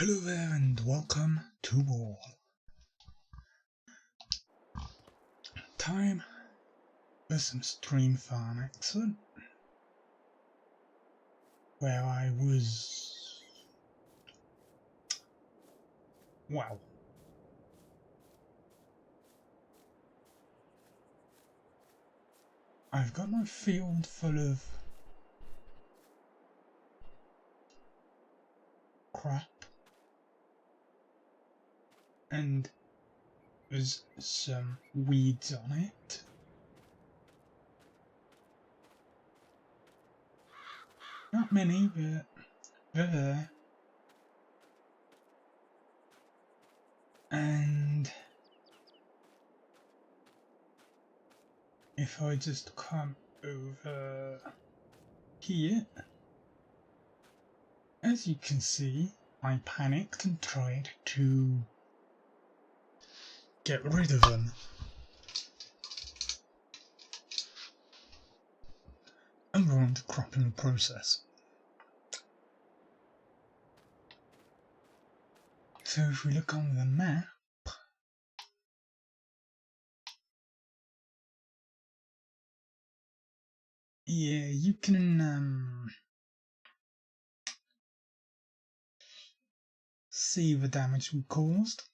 Hello there and welcome to all. Time for some stream farm action, where I was, well, I've got my field full of crap and there's some weeds on it. Not many, but they're there. And if I just come over here, as you can see, I panicked and tried to get rid of them. And ruined the cropping process. So if we look on the map, yeah, you can see the damage we caused.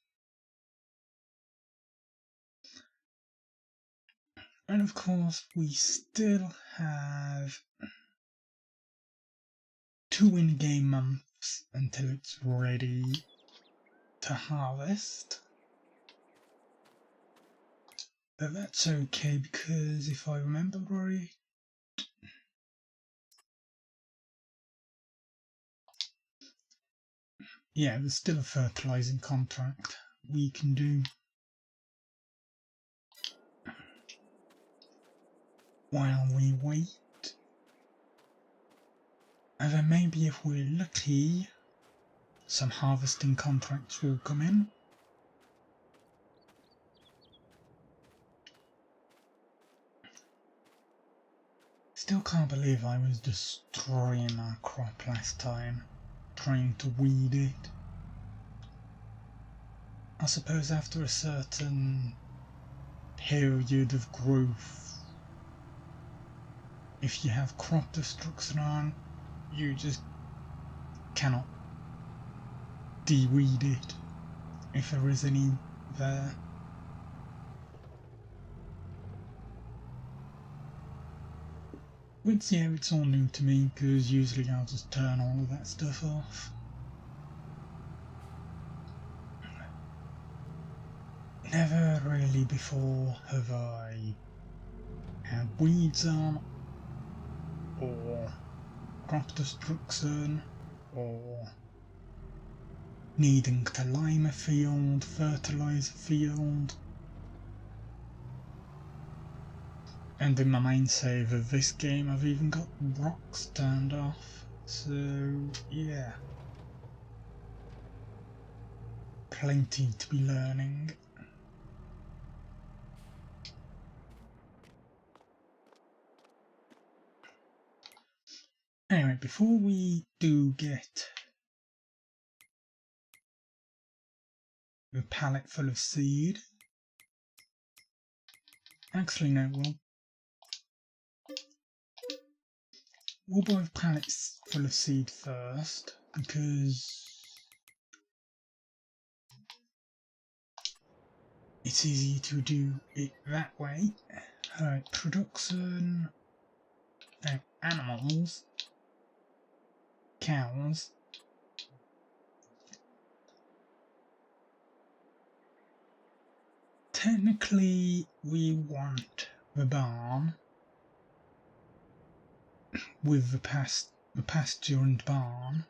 And of course we still have 2 in-game months until it's ready to harvest. But that's okay because if I remember right, yeah, there's still a fertilizing contract we can do while we wait. And then maybe if we're lucky, some harvesting contracts will come in. Still can't believe I was destroying our crop last time, trying to weed it. I suppose after a certain period of growth, if you have crop destruction on, you just cannot de-weed it, if there is any there. Which, yeah, it's all new to me, because usually I'll just turn all of that stuff off. Never really before have I had weeds on, or crop destruction, or needing to lime a field, fertilise a field. And in my main save of this game I've even got rocks turned off, so yeah. Plenty to be learning. Anyway, before we do get the pallet full of seed, actually no, we'll buy the pallets full of seed first, because it's easy to do it that way. Alright, production, animals, cows, technically we want the barn with the pasture and barn,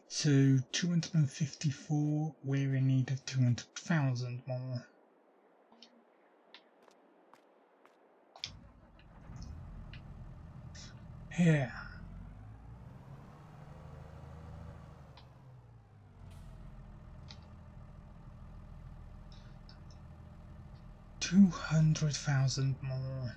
so 254, we're in need of 200,000 more. Here. $200,000 more.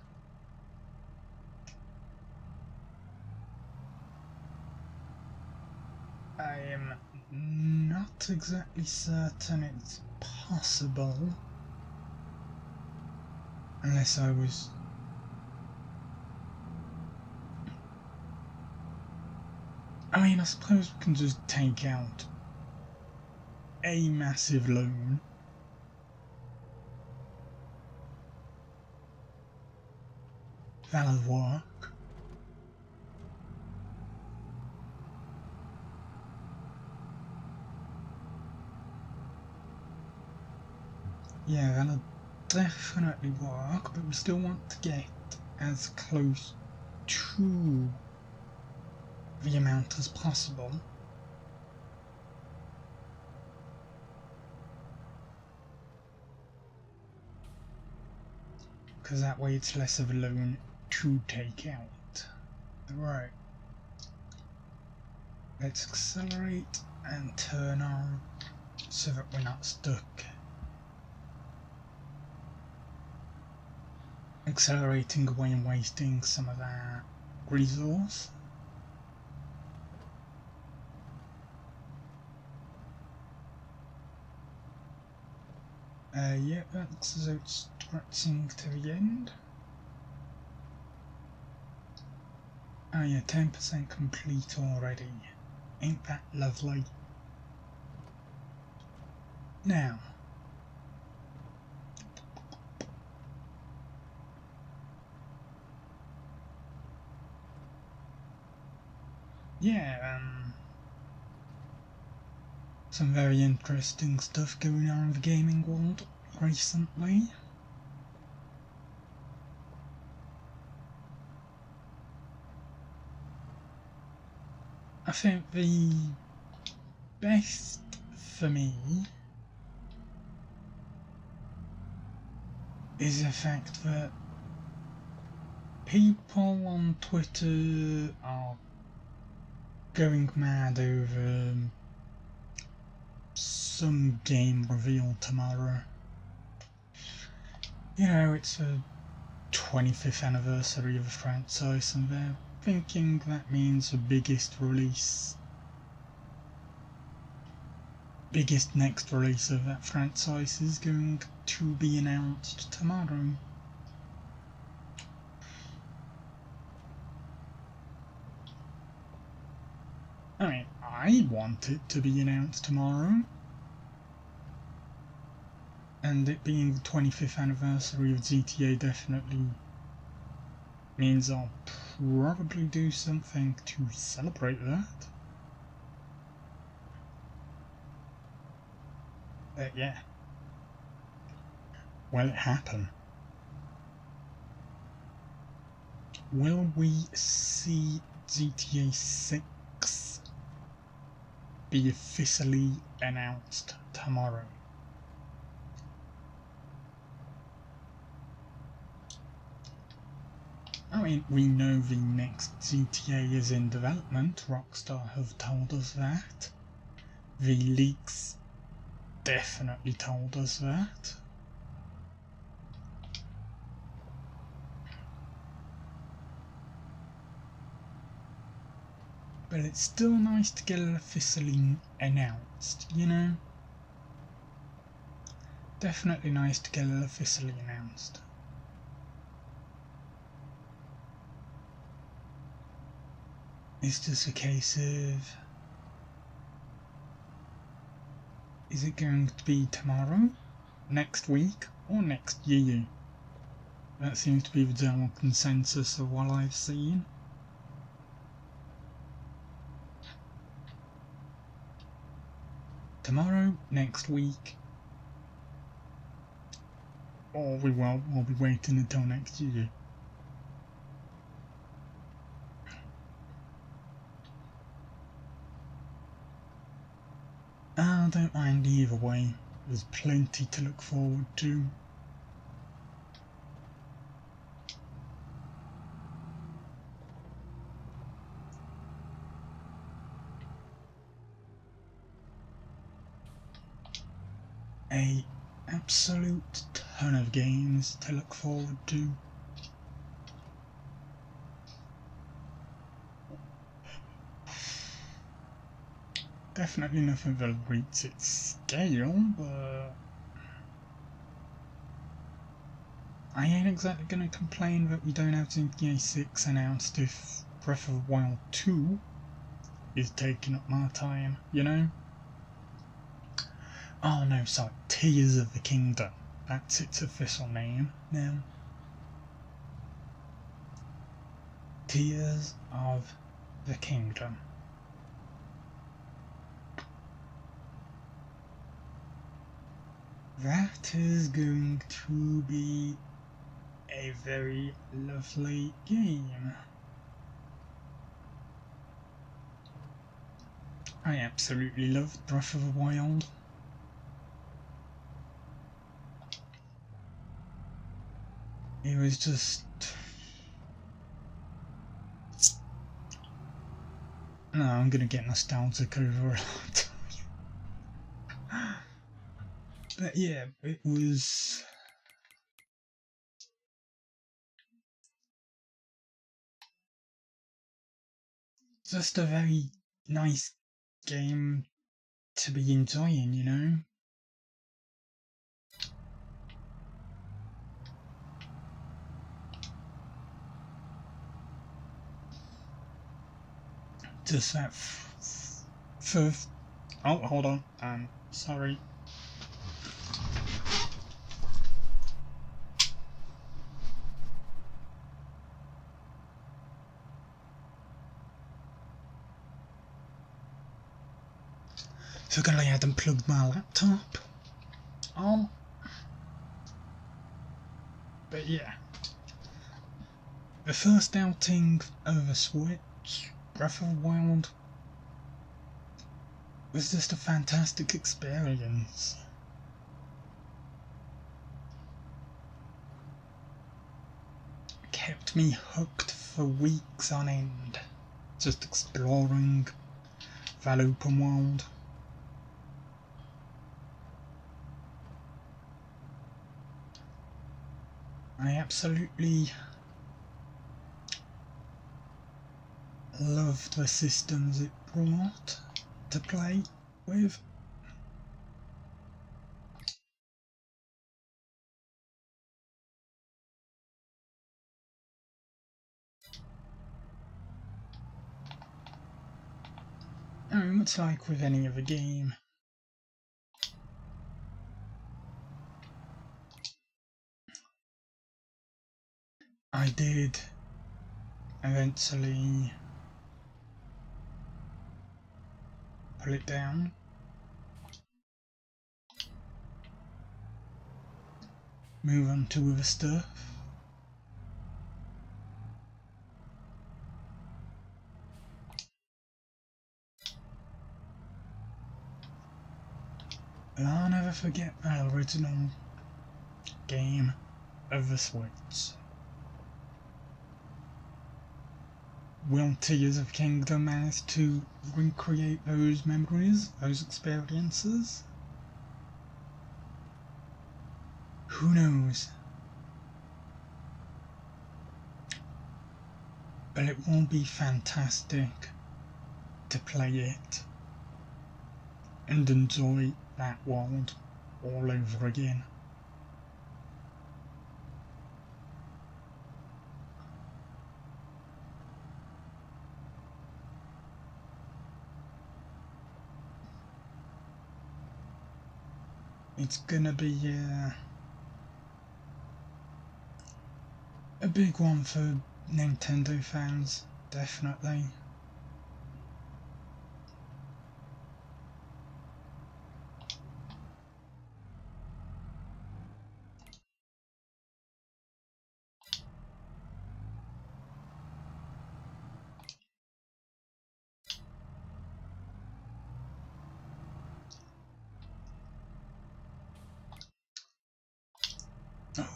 I am not exactly certain it's possible. Unless I was... I mean, I suppose we can just take out a massive loan. That'll work. Yeah, that'll definitely work, but we still want to get as close to the amount as possible. Because that way it's less of a loan to take out. Right. Let's accelerate and turn on so that we're not stuck. Accelerating away and wasting some of that resource. Yeah, that looks as though it's stretching to the end. Oh yeah, 10% complete already. Ain't that lovely? Now, yeah, some very interesting stuff going on in the gaming world recently. I think the best for me is the fact that people on Twitter are going mad over some game reveal tomorrow. You know, it's a 25th anniversary of the franchise and they're thinking that means the biggest next release of that franchise is going to be announced tomorrow. I mean, I want it to be announced tomorrow. And it being the 25th anniversary of GTA definitely means I'll probably do something to celebrate that. But yeah. Will it happen? Will we see GTA 6 be officially announced tomorrow? I mean, we know the next GTA is in development, Rockstar have told us that. The leaks definitely told us that. But it's still nice to get it officially announced, you know? Definitely nice to get it officially announced. It's just a case of, is it going to be tomorrow, next week, or next year? That seems to be the general consensus of what I've seen. Tomorrow, next week, or we'll be waiting until next year. I don't mind either way, there's plenty to look forward to. A absolute ton of games to look forward to. Definitely nothing that reaches its scale, but I ain't exactly gonna complain that we don't have GTA 6 announced if Breath of the Wild 2 is taking up my time, you know? Oh no, sorry, Tears of the Kingdom. That's its official name now. Tears of the Kingdom. That is going to be a very lovely game. I absolutely loved Breath of the Wild. It was just... No, I'm gonna get nostalgic over it. But yeah, it was... just a very nice game to be enjoying, you know? Just that first... Oh, hold on. Sorry. Forgot I had unplugged my laptop. But yeah. The first outing of the Switch, Breath of the Wild, was just a fantastic experience. Kept me hooked for weeks on end, just exploring that open world. I absolutely loved the systems it brought to play with. I mean, much like with any other game, I did eventually pull it down. Move on to other stuff. But I'll never forget that original game of the Switch. Will Tears of Kingdom manage to recreate those memories, those experiences? Who knows? But it will be fantastic to play it and enjoy that world all over again. It's gonna be a big one for Nintendo fans, definitely.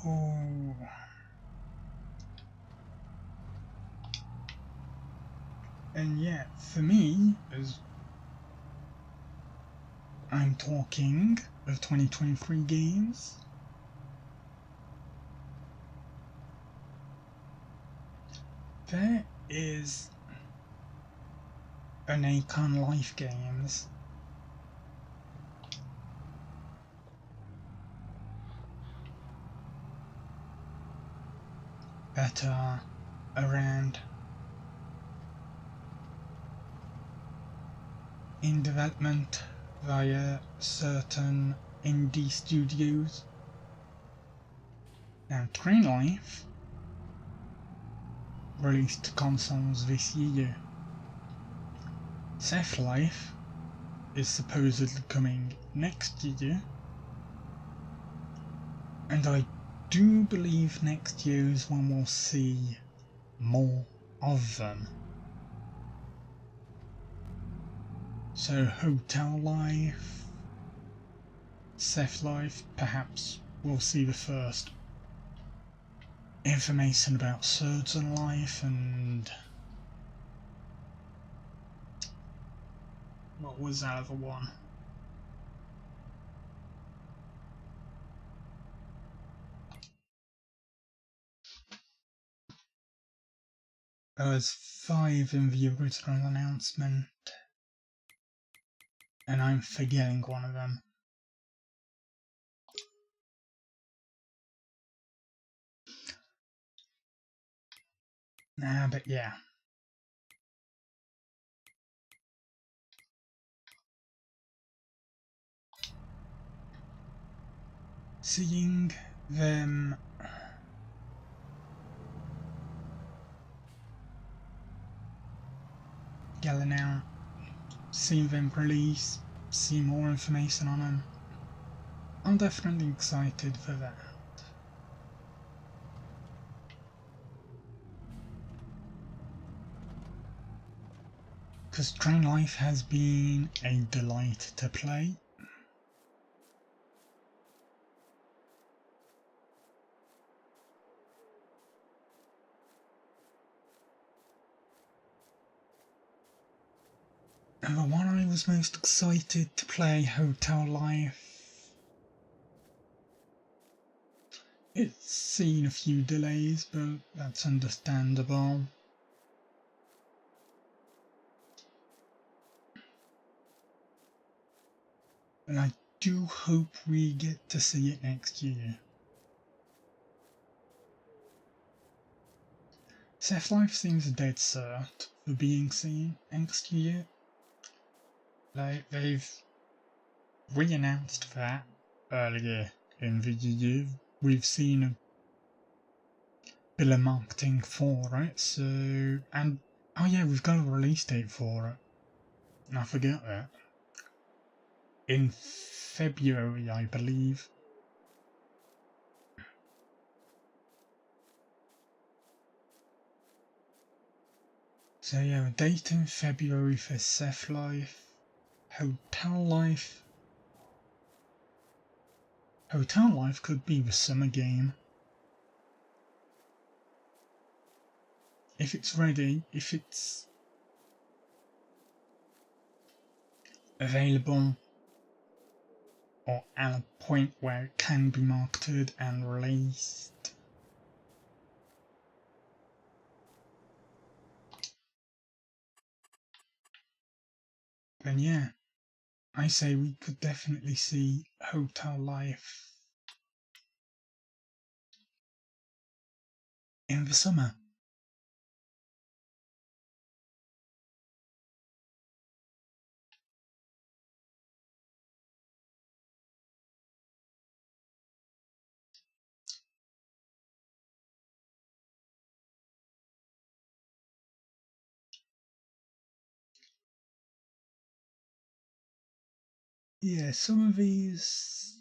Oh. And yet, for me, as I'm talking of 2023 games, there is an Akon Life Games that are around in development via certain indie studios. Now, Train Life released to consoles this year. Ceph Life is supposedly coming next year, and I do believe next year's one will see more of them. So Hotel Life, Ceph Life, perhaps we'll see the first information about Surgeon Life, and what was that other one? There was 5 in the original announcement, and I'm forgetting one of them. But yeah. Seeing them getting out, seeing them release, see more information on them, I'm definitely excited for that. Because Train Life has been a delight to play. And the one I was most excited to play, Hotel Life, it's seen a few delays, but that's understandable. And I do hope we get to see it next year. Ceph Life seems dead cert for being seen next year. Like, they've re-announced that earlier in the year. We've seen a bit of marketing for it, so... And, oh yeah, we've got a release date for it. And I forget that. In February, I believe. So yeah, a date in February for Ceph Life. Hotel Life. Hotel Life could be the summer game. If it's ready, if it's available, or at a point where it can be marketed and released. Then yeah, I say we could definitely see Hotel Life in the summer. Yeah, some of these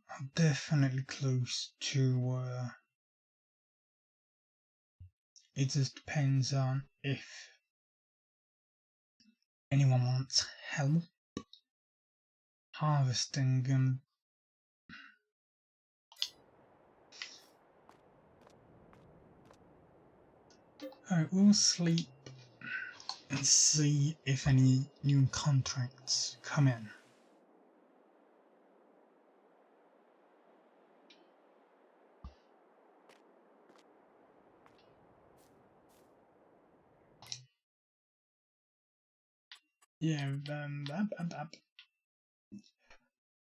are definitely close to it just depends on if anyone wants help harvesting them. Alright, we'll sleep and see if any new contracts come in. Yeah,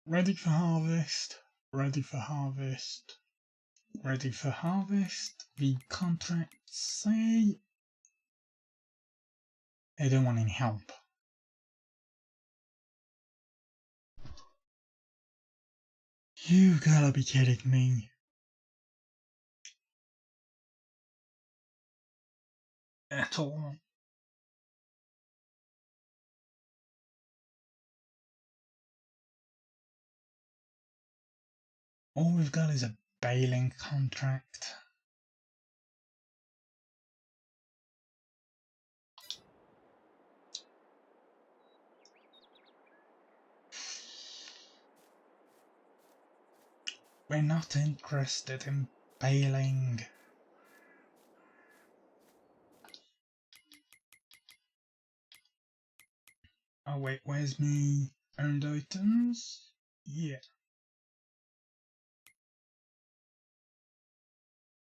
ready for harvest, ready for harvest. ready for harvest. The contracts say they don't want any help. You gotta be kidding me. At all. All we've got is a baling contract. We're not interested in baling. Oh wait, where's me owned items? Yeah.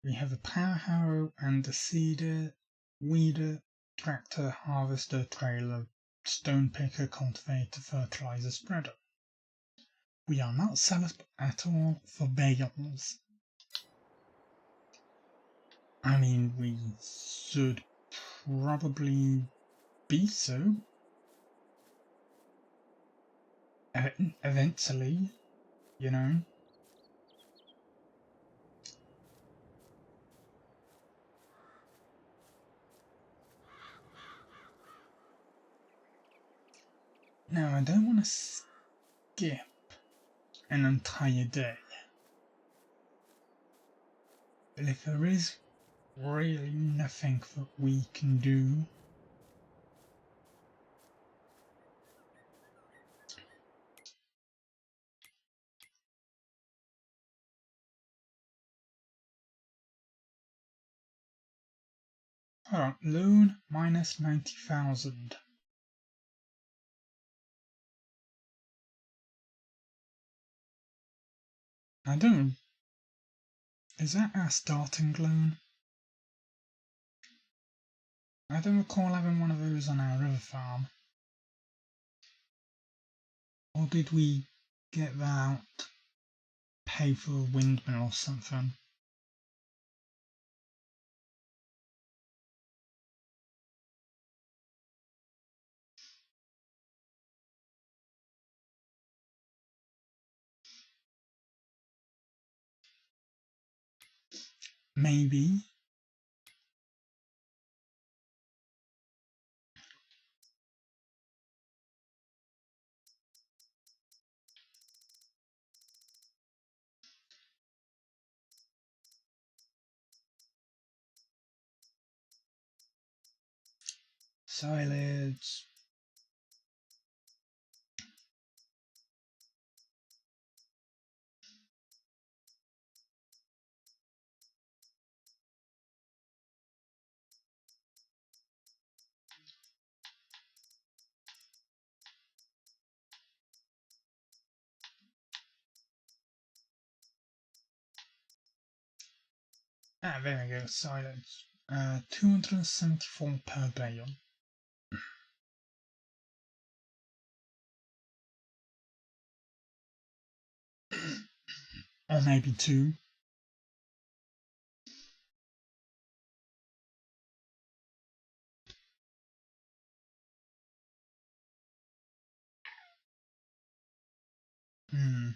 We have a power harrow and a seeder, weeder, tractor, harvester, trailer, stone picker, cultivator, fertilizer, spreader. We are not sellers at all for bales. I mean, we should probably be so. Eventually, you know. Now, I don't want to skip an entire day. But if there is really nothing that we can do, alright, loan minus 90,000. I don't. Is that our starting loan? I don't recall having one of those on our other farm. Or did we get that out, pay for a windmill or something? Maybe. Silage. Ah, there we go, silage. 274 per bale. Or maybe 2. Hmm.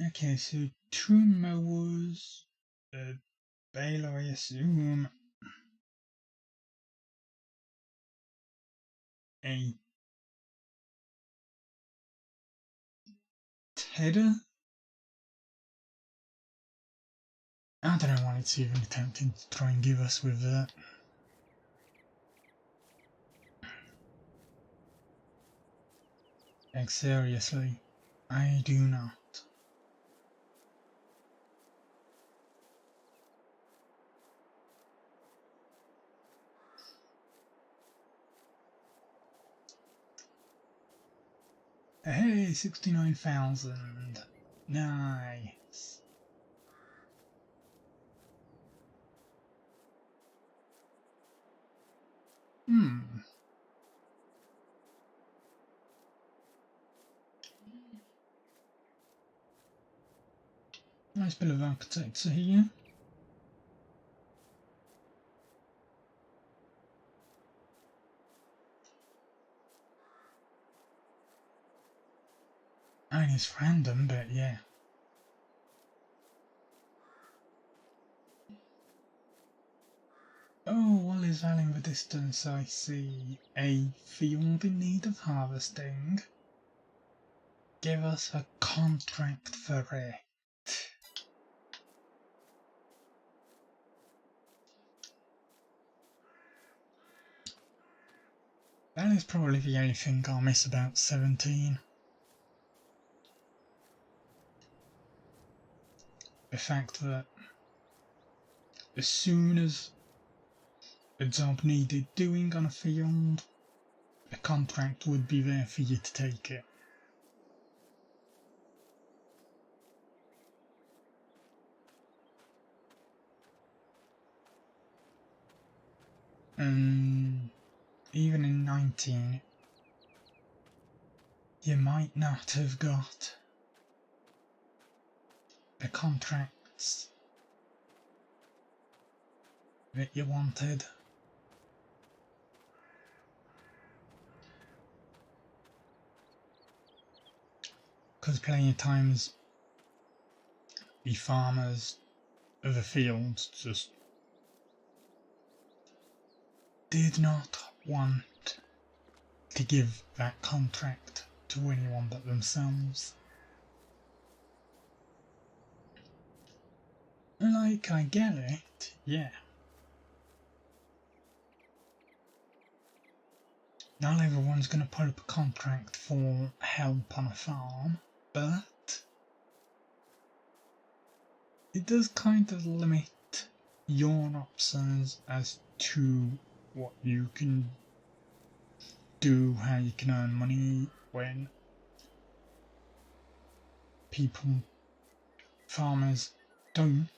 Okay, so 2 mowers, a baler, I assume, a tedder? I don't know why it's even attempting to try and give us with that. Like, seriously, I do not. Hey, 69,000. Nice. Nice bit of architecture here. I mean, it's random, but yeah. Oh, what is that in the distance? I see a field in need of harvesting. Give us a contract for it. That is probably the only thing I'll miss about 17. The fact that as soon as a job needed doing on a field, a contract would be there for you to take it. And even in 19, you might not have got the contracts that you wanted. Because plenty of times the farmers of the fields just did not want to give that contract to anyone but themselves. Like, I get it, yeah. Not everyone's gonna put up a contract for help on a farm, but it does kind of limit your options as to what you can do, how you can earn money when farmers don't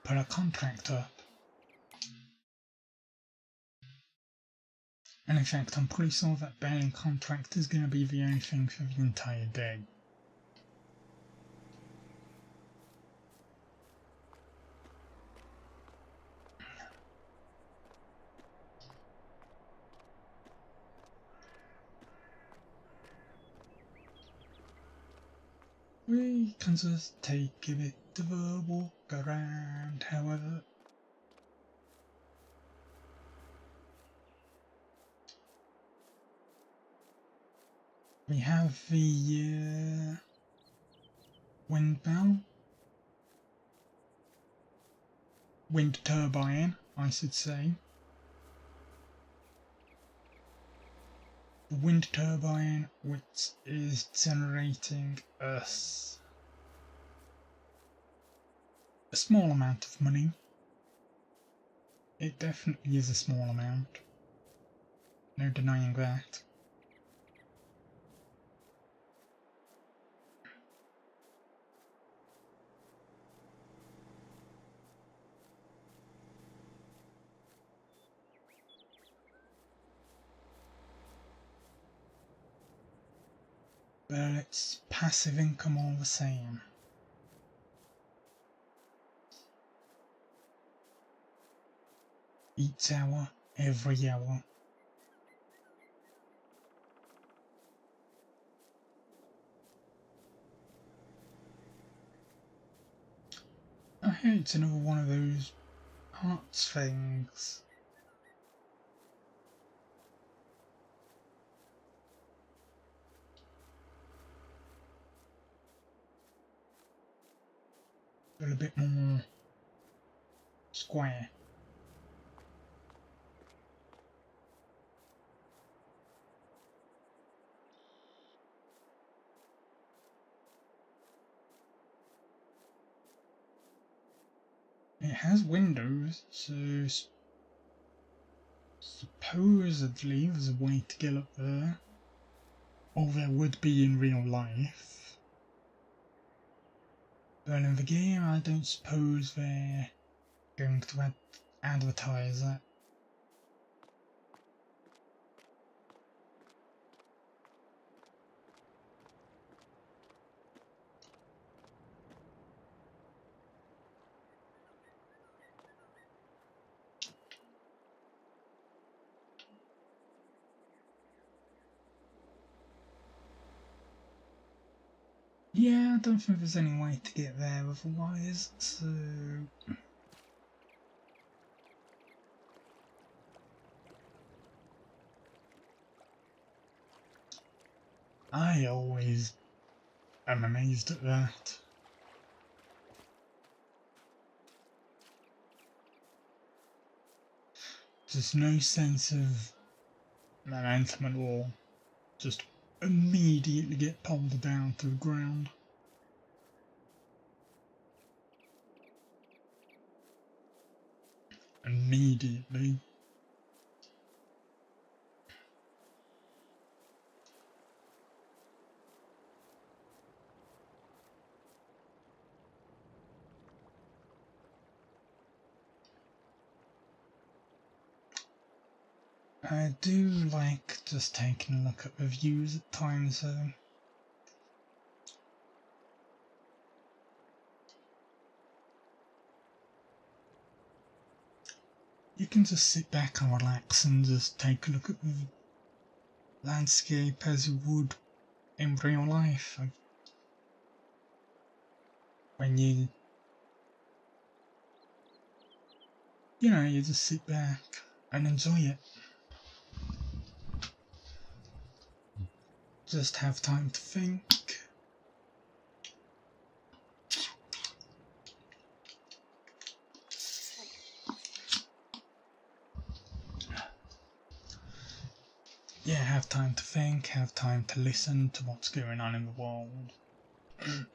put a contract up. And in fact, I'm pretty sure that baling contract is going to be the only thing for the entire day. We can just take a bit of a walk around, however. We have the windmill, wind turbine, I should say. The wind turbine, which is generating us a small amount of money. It definitely is a small amount. No denying that. But it's passive income all the same. Each hour, every hour. I heard it's another one of those arts things. But a bit more square. It has windows, so supposedly there's a way to get up there. Or there would be in real life. But in the game, I don't suppose they're going to advertise that. Yeah, I don't think there's any way to get there otherwise, so... I always am amazed at that. Just no sense of momentum at all. Just immediately get pulled down to the ground. Immediately. I do like just taking a look at the views at times though. You can just sit back and relax and just take a look at the landscape as you would in real life. When you know, you just sit back and enjoy it. Just have time to think. Yeah, have time to think, have time to listen to what's going on in the world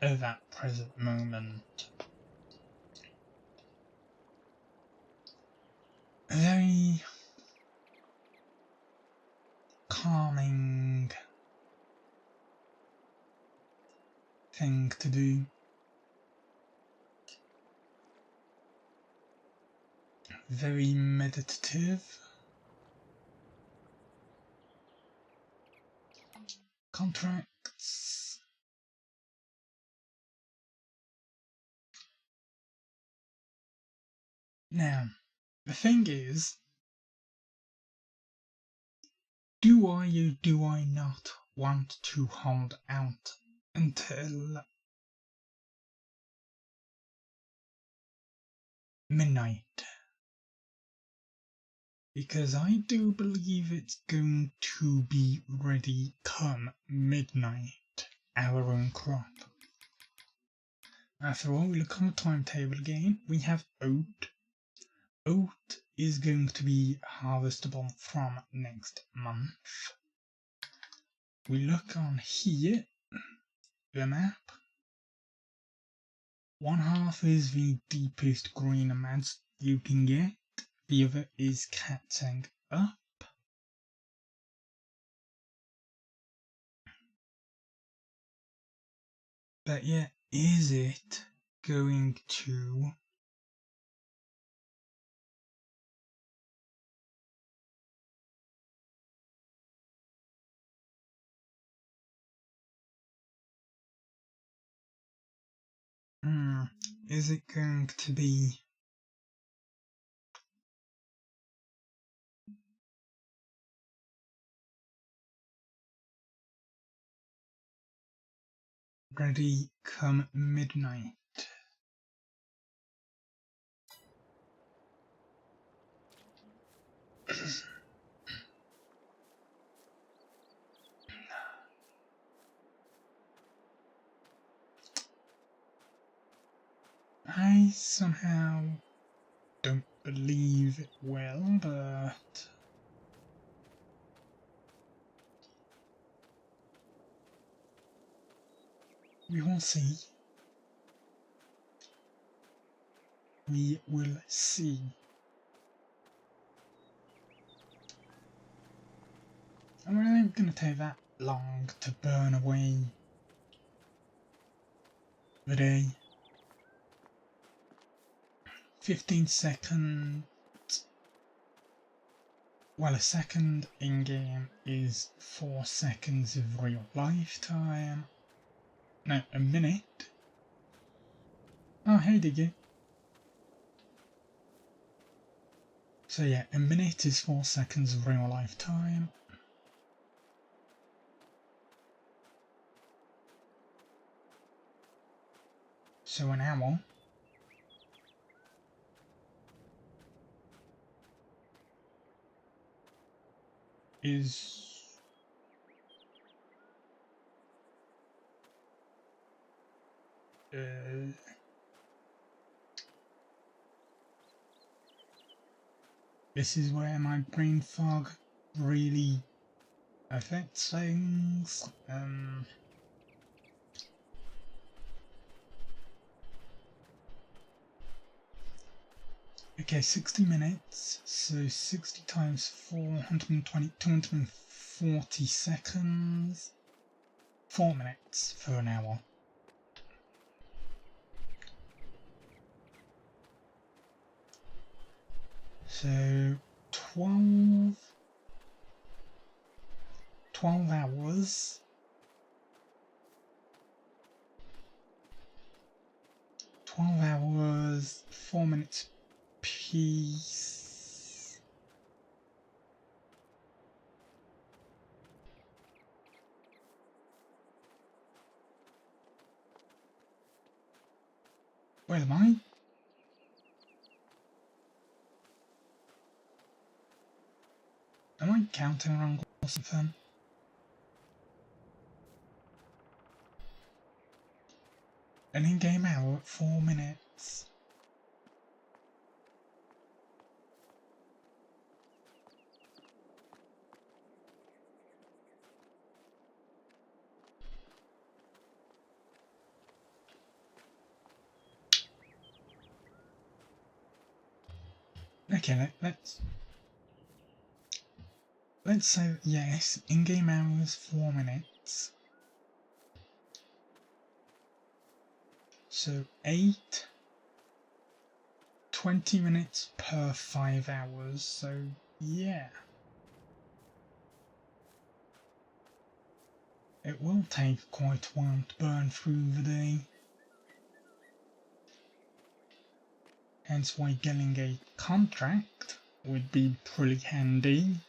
at that present moment. A very calming thing to do. Very meditative. Contracts. Now, the thing is, do I or do I not want to hold out until midnight? Because I do believe it's going to be ready come midnight, our own crop. After all, we look on the timetable again, we have oat. Oat is going to be harvestable from next month. We look on here, the map. One half is the deepest green amounts you can get, the other is catching up. But yeah, is it going to is it going to be ready come midnight? I somehow don't believe it will, but we will see. We will see. not gonna take that long to burn away the day. 15 seconds. Well, a second in-game is 4 seconds of real life time. No, a minute. Oh, hey, did you? So yeah, a minute is 4 seconds of real life time. So an hour is this is where my brain fog really affects things. Okay, 60 minutes, so 60 times 420, 240 seconds, 4 minutes for an hour. So 12 hours, 12 hours, 4 minutes piece. Where am I? Am I counting wrong or something? An in-game hour, 4 minutes. Okay, let's say yes, in-game hours 4 minutes. So 20 minutes per 5 hours, so yeah. It will take quite a while to burn through the day. Hence why getting a contract would be pretty handy.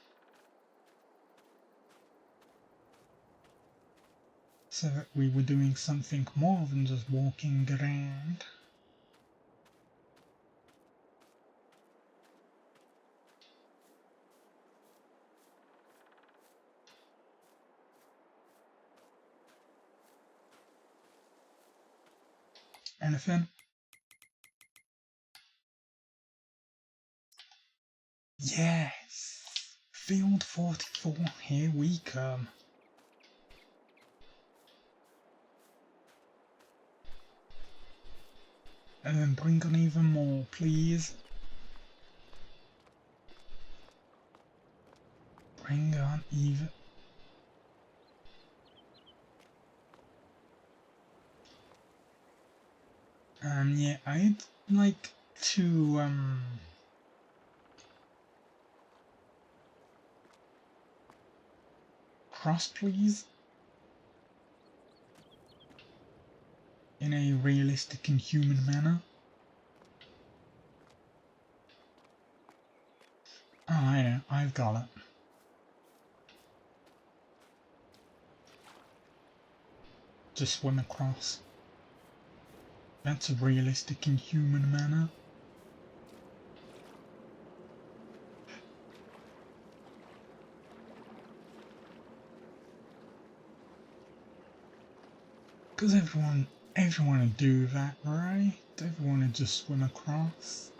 So that we were doing something more than just walking around. Anything? Yes! Field 44, here we come. And then bring on even more, please. Bring on even... yeah, I'd like to, cross, please. In a realistic and human manner. Oh, I know, I've got it. Just swim across. That's a realistic and human manner. Because everyone would do that, right? Everyone would just swim across.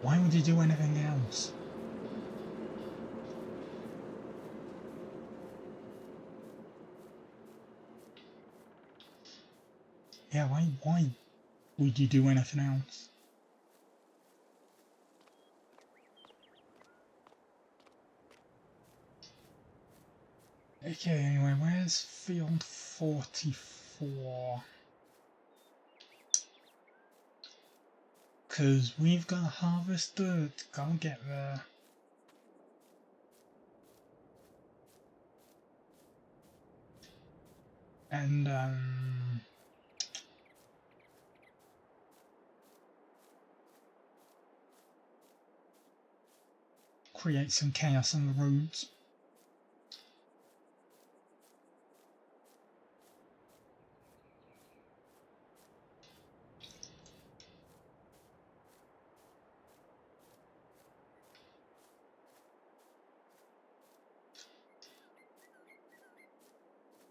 Why would you do anything else? Yeah, why would you do anything else? Okay, anyway, where's field 44? Because we've got to harvest dirt, gotta get there. And, create some chaos on the roads.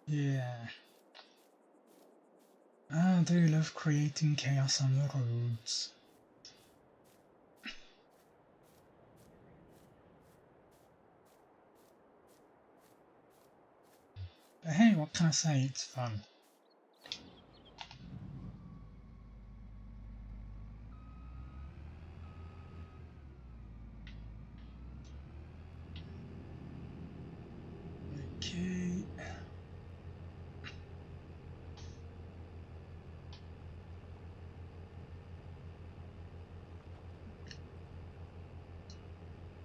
Yeah. I do love creating chaos on the roads. But hey, what can I say? It's fun. Okay.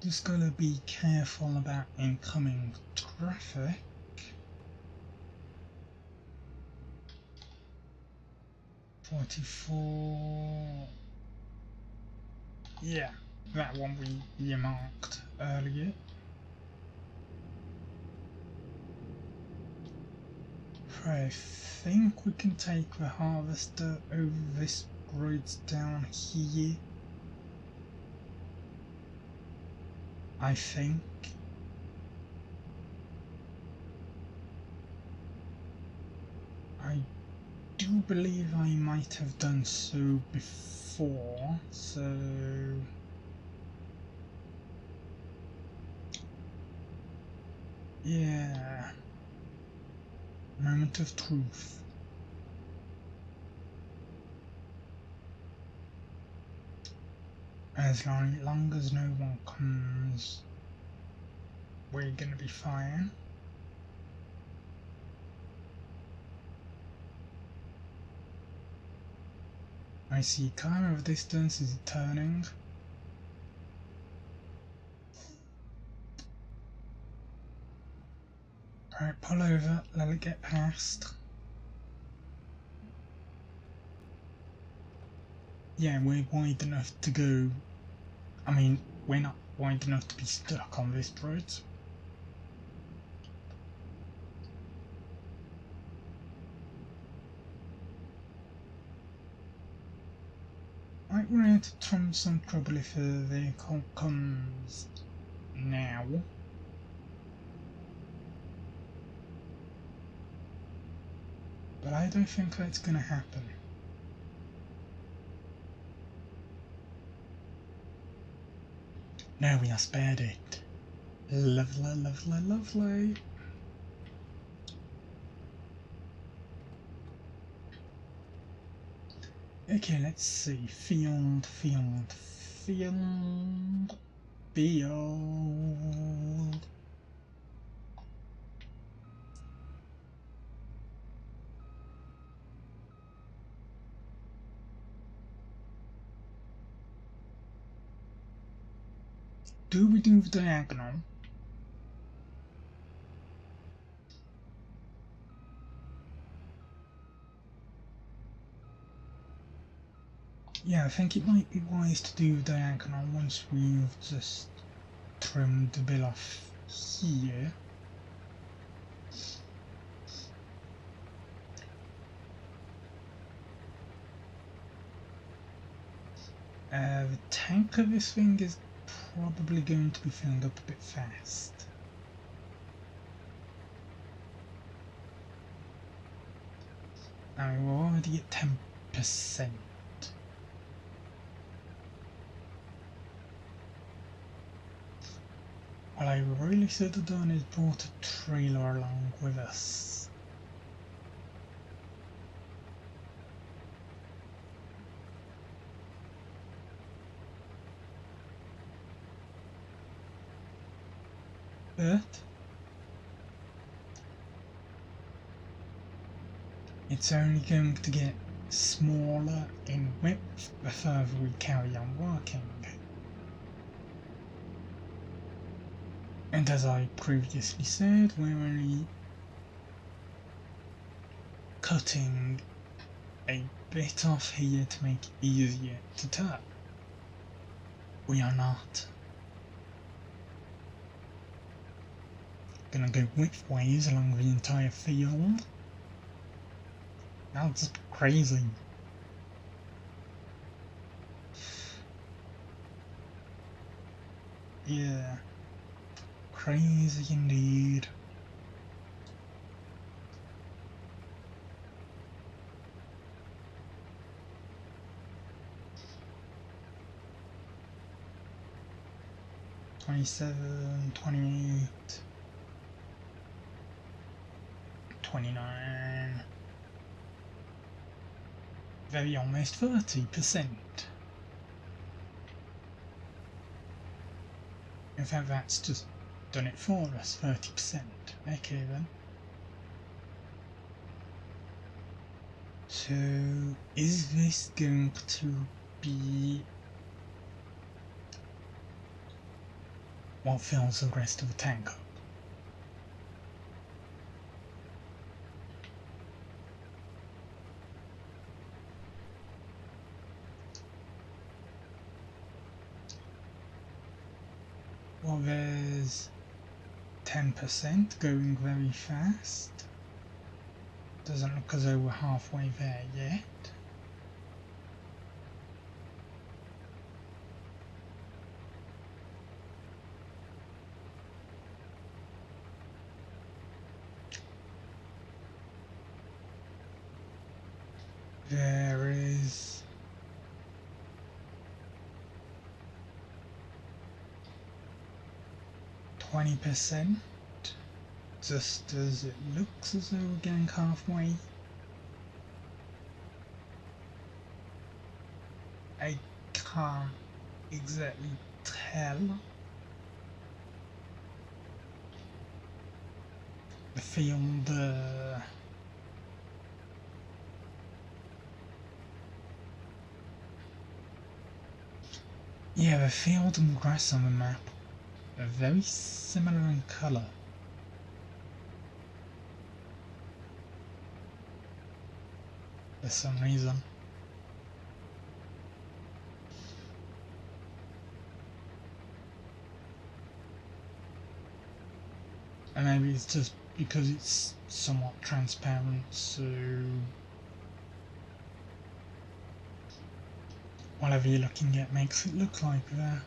Just gotta be careful about incoming traffic. .44. Yeah, that one we earmarked earlier. I think we can take the harvester over this bridge down here. I think. I do believe I might have done so before, so yeah. Moment of truth. As long as no one comes, we're gonna be fine. I see car of distance is turning. Alright, pull over, let it get past. Yeah, we're wide enough to go. I mean, we're not wide enough to be stuck on this bridge. Right, we're into some trouble if a vehicle comes now. But I don't think that's gonna happen. No, we are spared it. Lovely, lovely, lovely. Okay, let's see. Field. Do we do the diagonal? Yeah, I think it might be wise to do the diagonal once we've just trimmed the bill off here. The tank of this thing is probably going to be filling up a bit fast. And we're already at 10%. What I really should have done is brought a trailer along with us. But it's only going to get smaller in width the further we carry on working. And as I previously said, we're only cutting a bit off here to make it easier to turn. We are not gonna go widthways along the entire field. That's just crazy. Yeah, crazy indeed. $27, $28, $29, very almost 30%. In fact, that's just done it for us, 30%. Okay then. So, is this going to be what fills the rest of the tank up? Well, there's 10% going very fast. Doesn't look as though we're halfway there yet. There is %, just as it looks as though we're getting halfway. I can't exactly tell. The field, yeah, the field and grass on the map are very similar in colour. For some reason. And maybe it's just because it's somewhat transparent, so whatever you're looking at makes it look like that.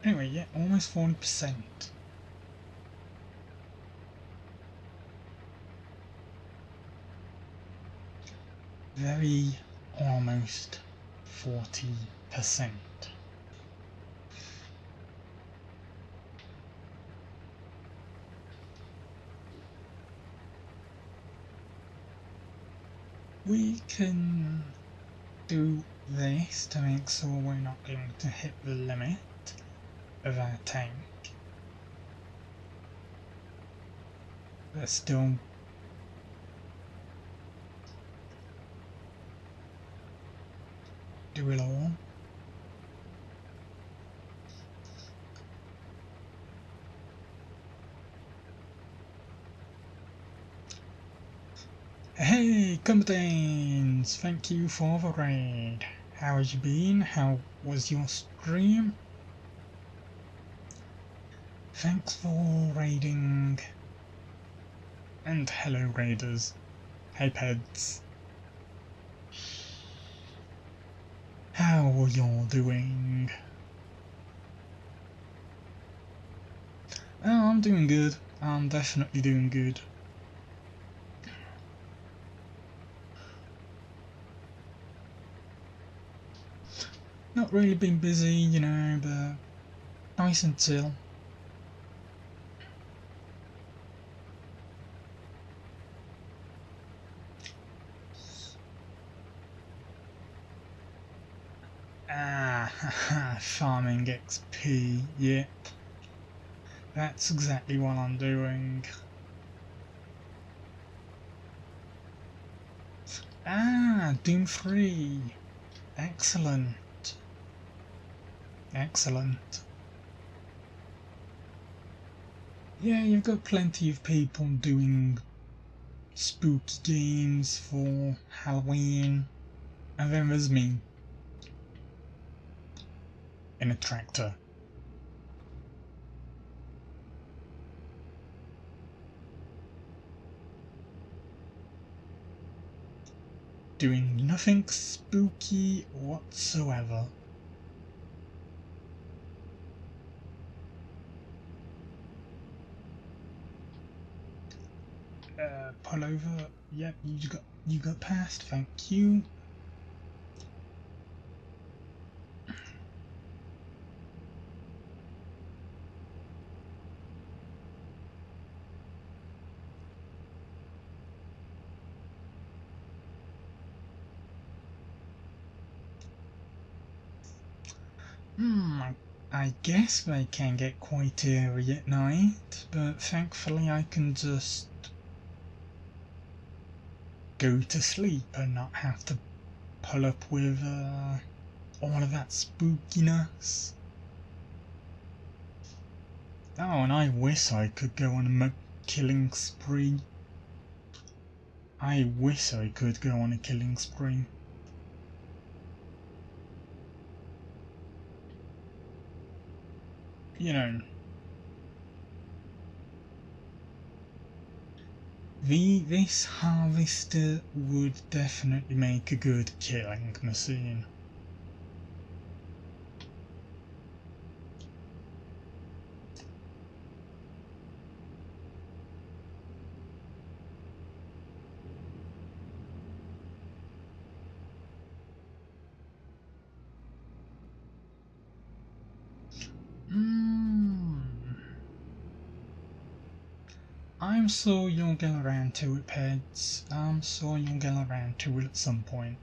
Anyway, yeah, almost 40%. Very almost 40%. We can do this to make sure we're not going to hit the limit of our tank. But still do it all. Hey combatants! Thank you for the raid. How has you been? How was your stream? Thanks for raiding. And hello raiders. Hey peds. How are y'all doing? Oh, I'm doing good. I'm definitely doing good. Not really been busy, you know, but nice and chill. Ah, Farming XP, yep. That's exactly what I'm doing. Ah, Doom 3. Excellent. Excellent. Yeah, you've got plenty of people doing spooky games for Halloween. And then there's me. In a tractor. Doing nothing spooky whatsoever. Pull over. Yep, you got past. Thank you. I guess they can get quite eerie at night, but thankfully I can just go to sleep and not have to pull up with all of that spookiness. Oh, and I wish I could go on a killing spree. I wish I could go on a killing spree. You know, this harvester would definitely make a good killing machine. I'm sure you'll get around to it, Peds. I'm sure you'll get around to it at some point.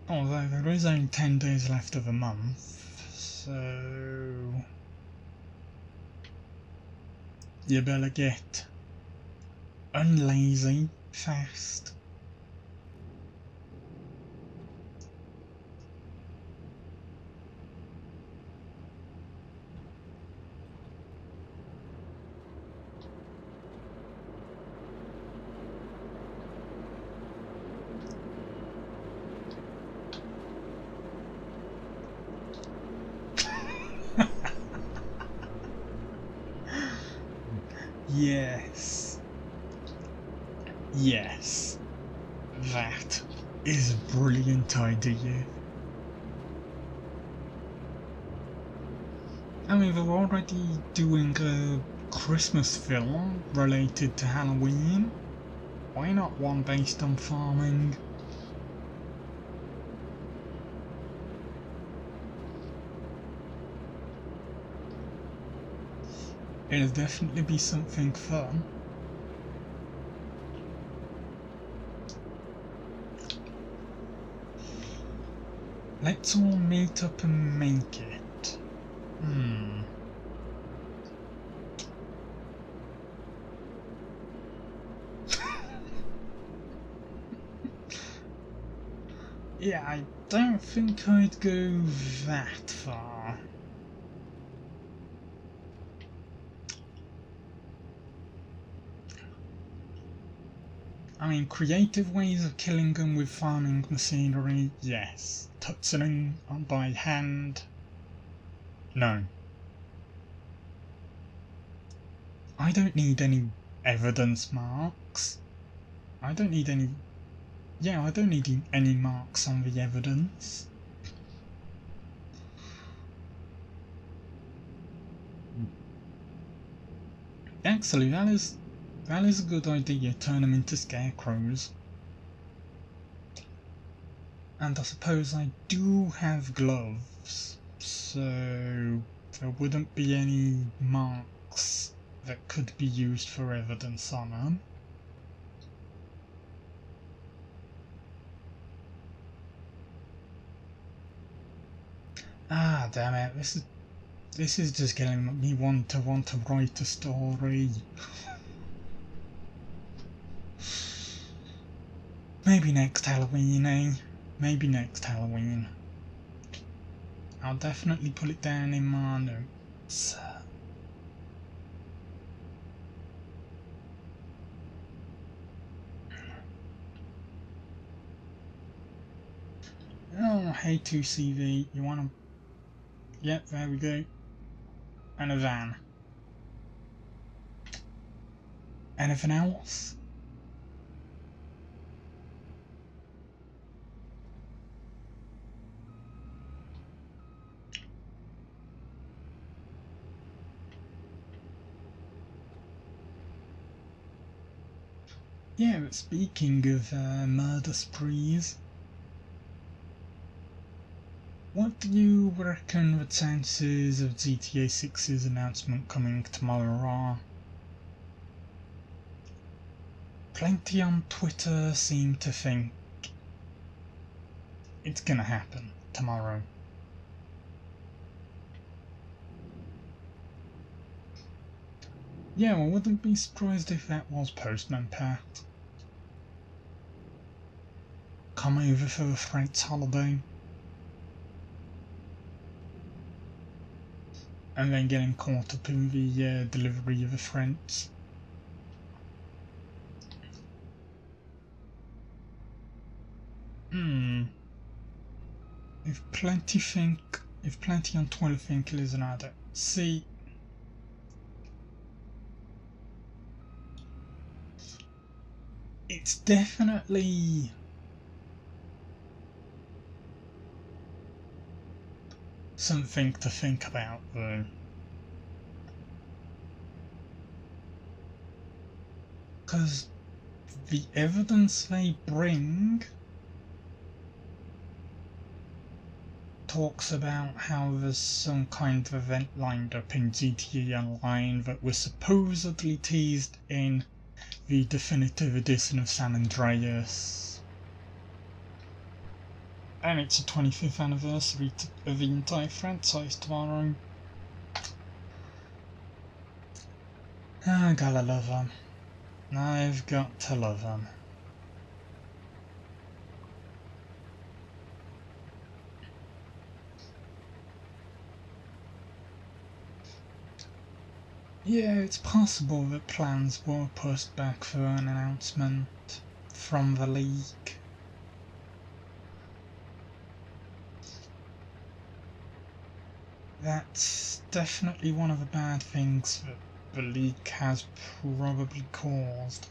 Although there is only 10 days left of the month, so you better get unlazy fast. Yes. Yes. That is a brilliant idea. I mean, they're already doing a Christmas film related to Halloween. Why not one based on farming? It'll definitely be something fun. Let's all meet up and make it. Yeah, I don't think I'd go that far. I mean, creative ways of killing them with farming machinery, yes. Touching them by hand, no. I don't need any evidence marks. I don't need any... Yeah, I don't need any marks on the evidence. Actually, that is That is a good idea, turn them into scarecrows. And I suppose I do have gloves, so there wouldn't be any marks that could be used for evidence on them. Ah, damn it, this is just getting me want to write a story. Maybe next Halloween, eh? Maybe next Halloween. I'll definitely put it down in my notes. Oh, hey 2CV, you wanna... Yep, there we go. And a van. Anything else? Yeah, but speaking of murder sprees, what do you reckon the chances of GTA 6's announcement coming tomorrow are? Plenty on Twitter seem to think it's gonna happen tomorrow. Yeah, I wouldn't be surprised if that was Postman Pat. Come over for the French holiday. And then getting caught up in the delivery of the French. If plenty on Twitter think it is an addict. See, it's definitely something to think about, though. Because the evidence they bring talks about how there's some kind of event lined up in GTA Online that was supposedly teased in the definitive edition of San Andreas. And it's the 25th anniversary of the entire franchise tomorrow. I gotta love them. I've got to love them. Yeah, it's possible that plans were pushed back for an announcement from the league. That's definitely one of the bad things that the league has probably caused.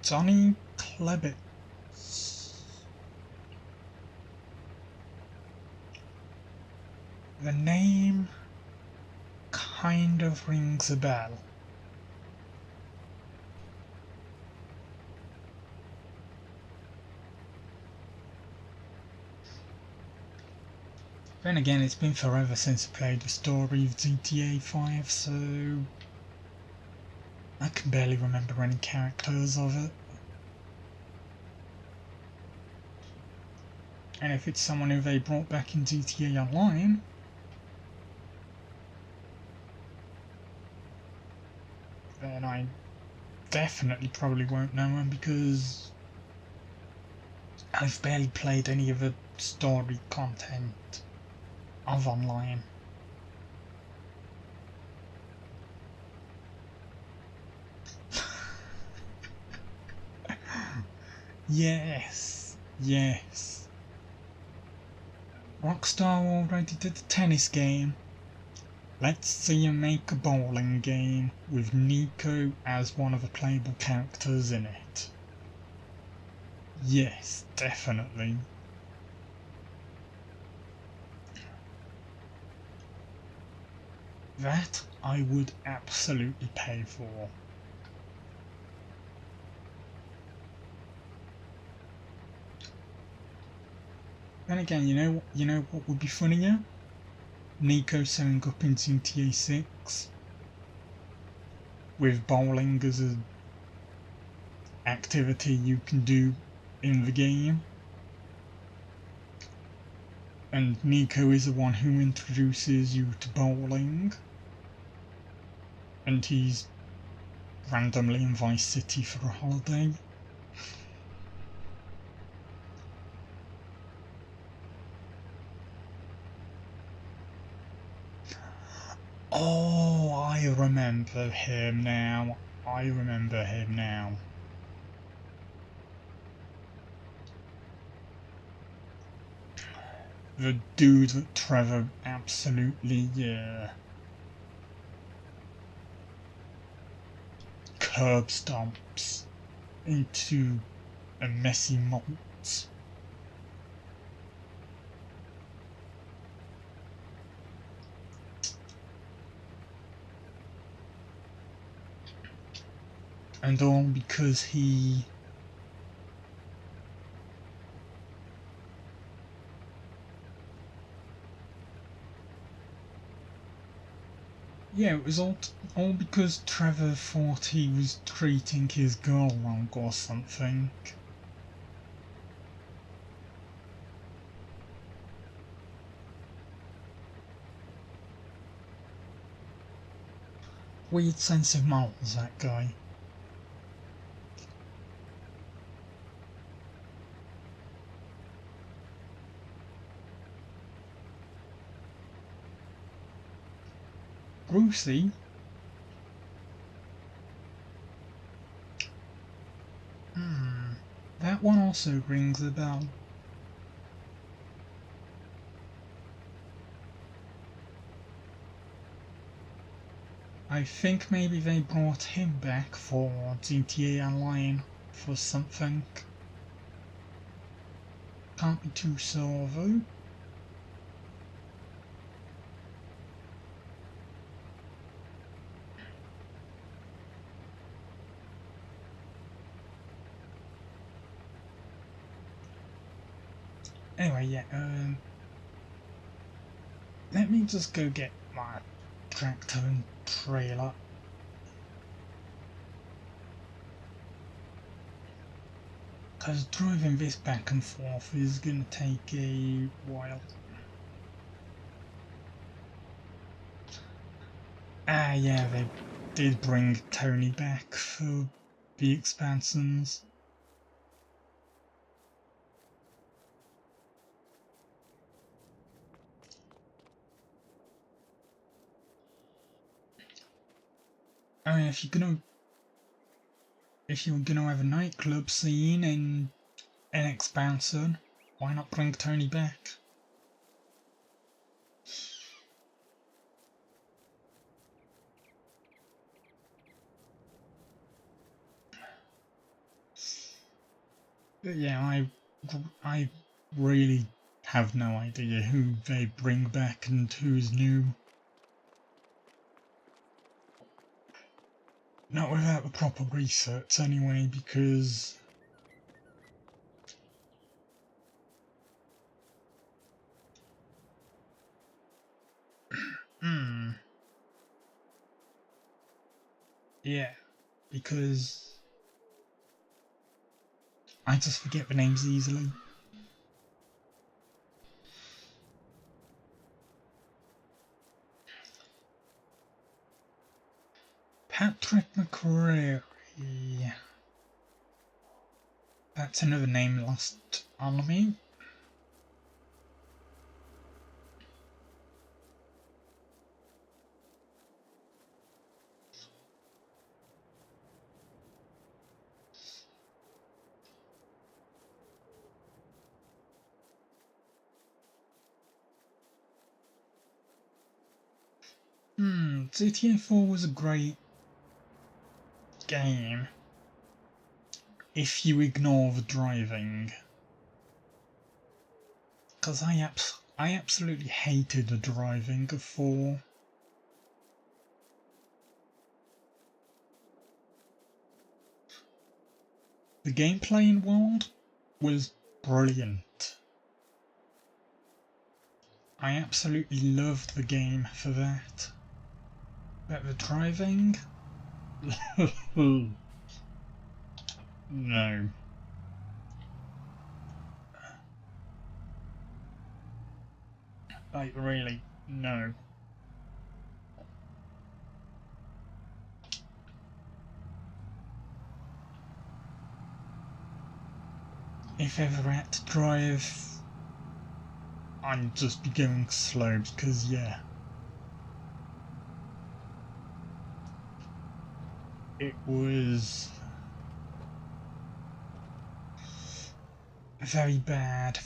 Johnny Klebitz. The name kind of rings a bell. Then again, it's been forever since I played the story of GTA 5, so I can barely remember any characters of it. And if it's someone who they brought back in GTA Online, then I definitely probably won't know him because I've barely played any of the story content of Online. Yes, yes. Rockstar already did a tennis game. Let's see him make a bowling game with Nico as one of the playable characters in it. Yes, definitely. That I would absolutely pay for. Then again, you know what would be funnier? Nico showing up in GTA 6 with bowling as an activity you can do in the game. And Nico is the one who introduces you to bowling. And he's randomly in Vice City for a holiday. Oh, I remember him now. I remember him now. The dude that Trevor absolutely, curb stomps into a messy malt. And all because he it was all because Trevor thought he was treating his girl wrong or something. Weird sense of morals, that guy. Brucey? That one also rings a bell. I think maybe they brought him back for GTA Online for something. Can't be too sure though. Anyway, let me just go get my tractor and trailer. Because driving this back and forth is gonna take a while. Ah, yeah, they did bring Tony back for the expansions. I mean, if you're gonna have a nightclub scene in an expansion, why not bring Tony back? But yeah, I really have no idea who they bring back and who's new. Not without the proper research anyway, because yeah, because I just forget the names easily. Patrick McCrary. That's another name lost on me. GTA 4 was a great game if you ignore the driving. Because I absolutely hated the driving of 4. The gameplay in World was brilliant. I absolutely loved the game for that. But the driving? No. Like, really, no. If ever I had to drive, I'd just be going slow because, yeah. It was a very bad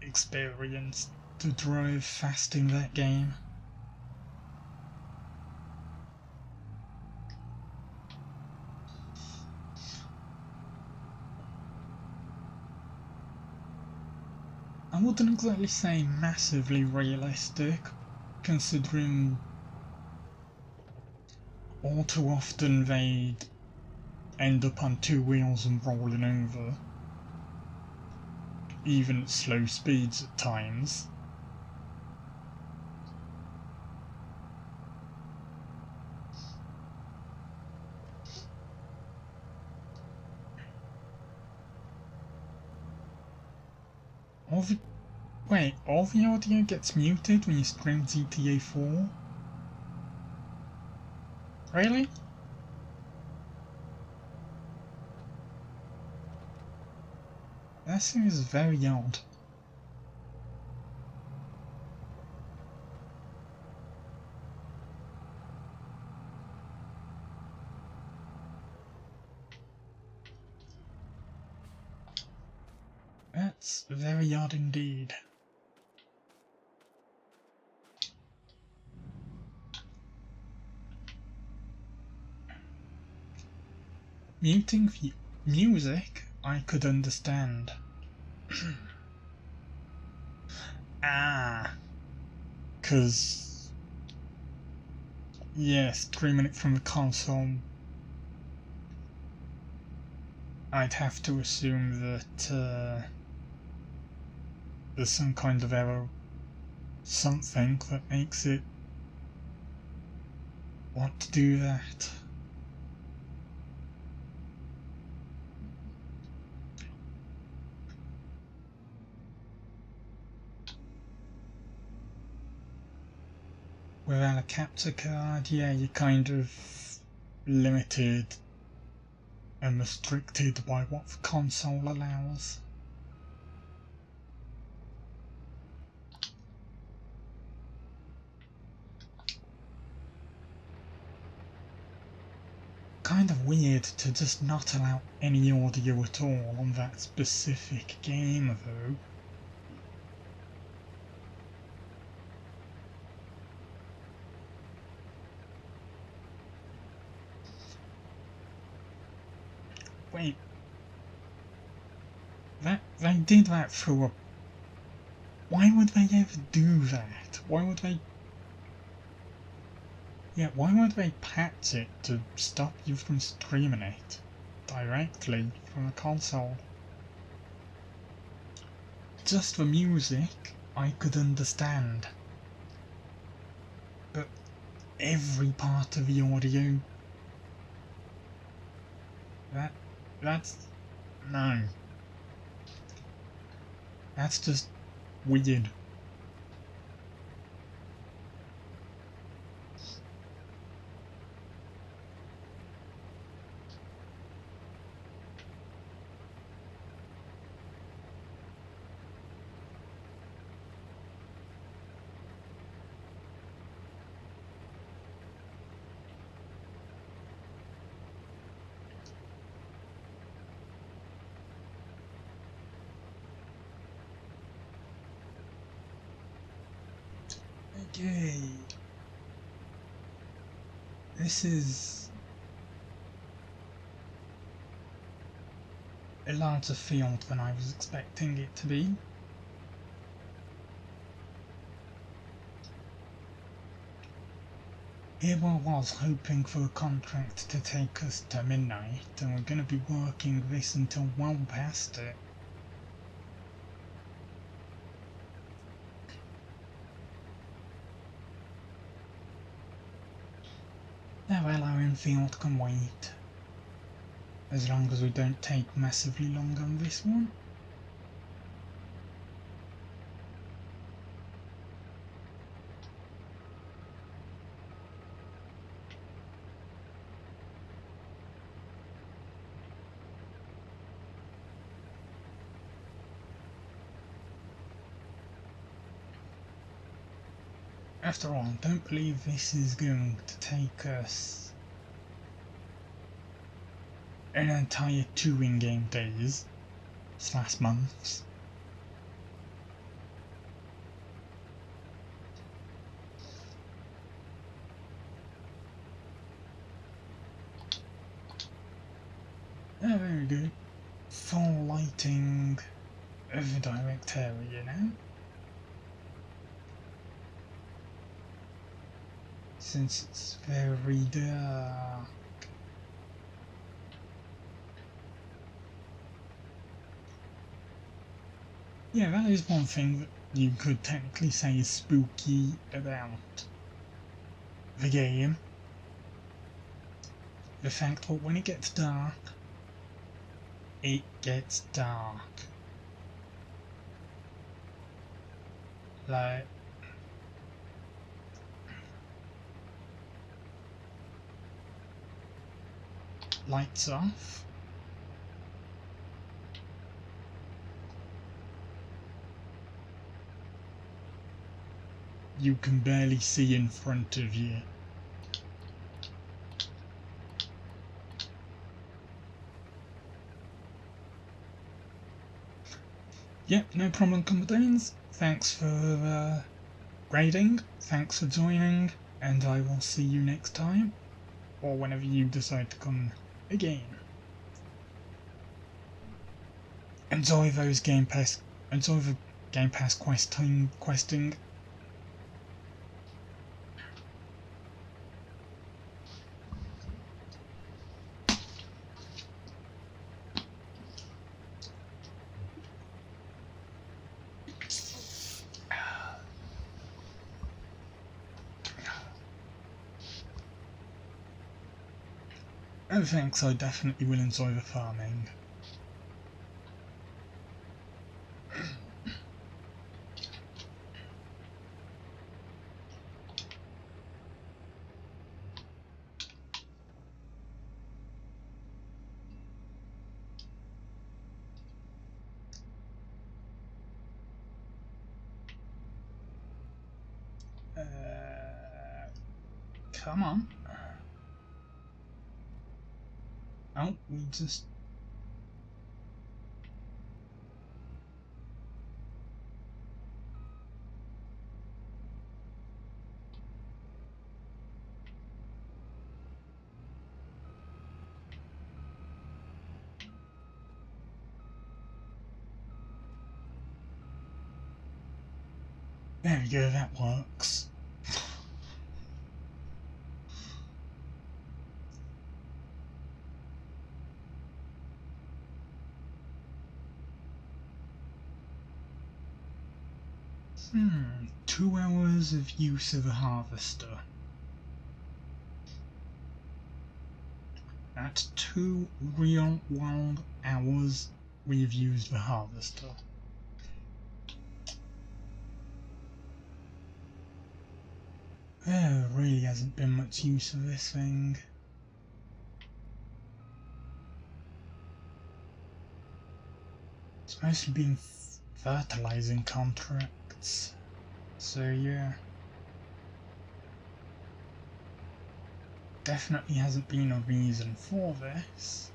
experience to drive fast in that game. I wouldn't exactly say massively realistic, considering all too often they'd end up on two wheels and rolling over, even at slow speeds at times. All the audio gets muted when you stream GTA 4? Really? That seems very odd. That's very odd indeed. Muting music, I could understand. Ah, 'cause yeah, streaming it from the console, I'd have to assume that there's some kind of error, something that makes it want to do that. Without a capture card, yeah, you're kind of limited and restricted by what the console allows. Kind of weird to just not allow any audio at all on that specific game, though. Wait. They did that through a... Why would they ever do that? Why would they... Yeah, why would they patch it to stop you from streaming it directly from a console? Just the music, I could understand. But every part of the audio... That's... No. That's just weird. Okay. This is a larger field than I was expecting it to be. Here I was hoping for a contract to take us to midnight, and we're going to be working this until well past it. Oh well, our infield can wait. As long as we don't take massively long on this one. After all, I don't believe this is going to take us an entire 2 in-game days / months. Oh, very good. Full lighting of the direct area now. Since it's very dark. Yeah, that is one thing that you could technically say is spooky about the game. The fact that when it gets dark, it gets dark. Like, lights off. You can barely see in front of you. Yep, no problem, comedians. Thanks for raiding, thanks for joining, and I will see you next time, or whenever you decide to come again. Enjoy the Game Pass questing. Oh thanks, I definitely will enjoy the farming. Come on. Oh, we just... There we go, that works. Hmm, 2 hours of use of a harvester. That's 2 real world hours we've used the harvester. There really hasn't been much use of this thing. It's mostly been fertilizing contracts. So yeah. Definitely hasn't been a reason for this.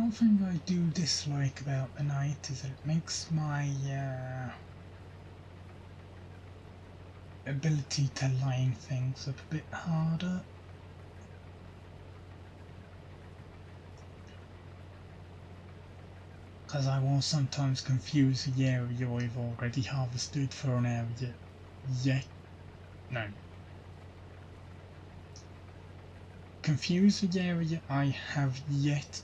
one thing I do dislike about the night is that it makes my ability to line things up a bit harder. Because I will sometimes confuse the area I've already harvested for an area yet. No. Confuse the area I have yet.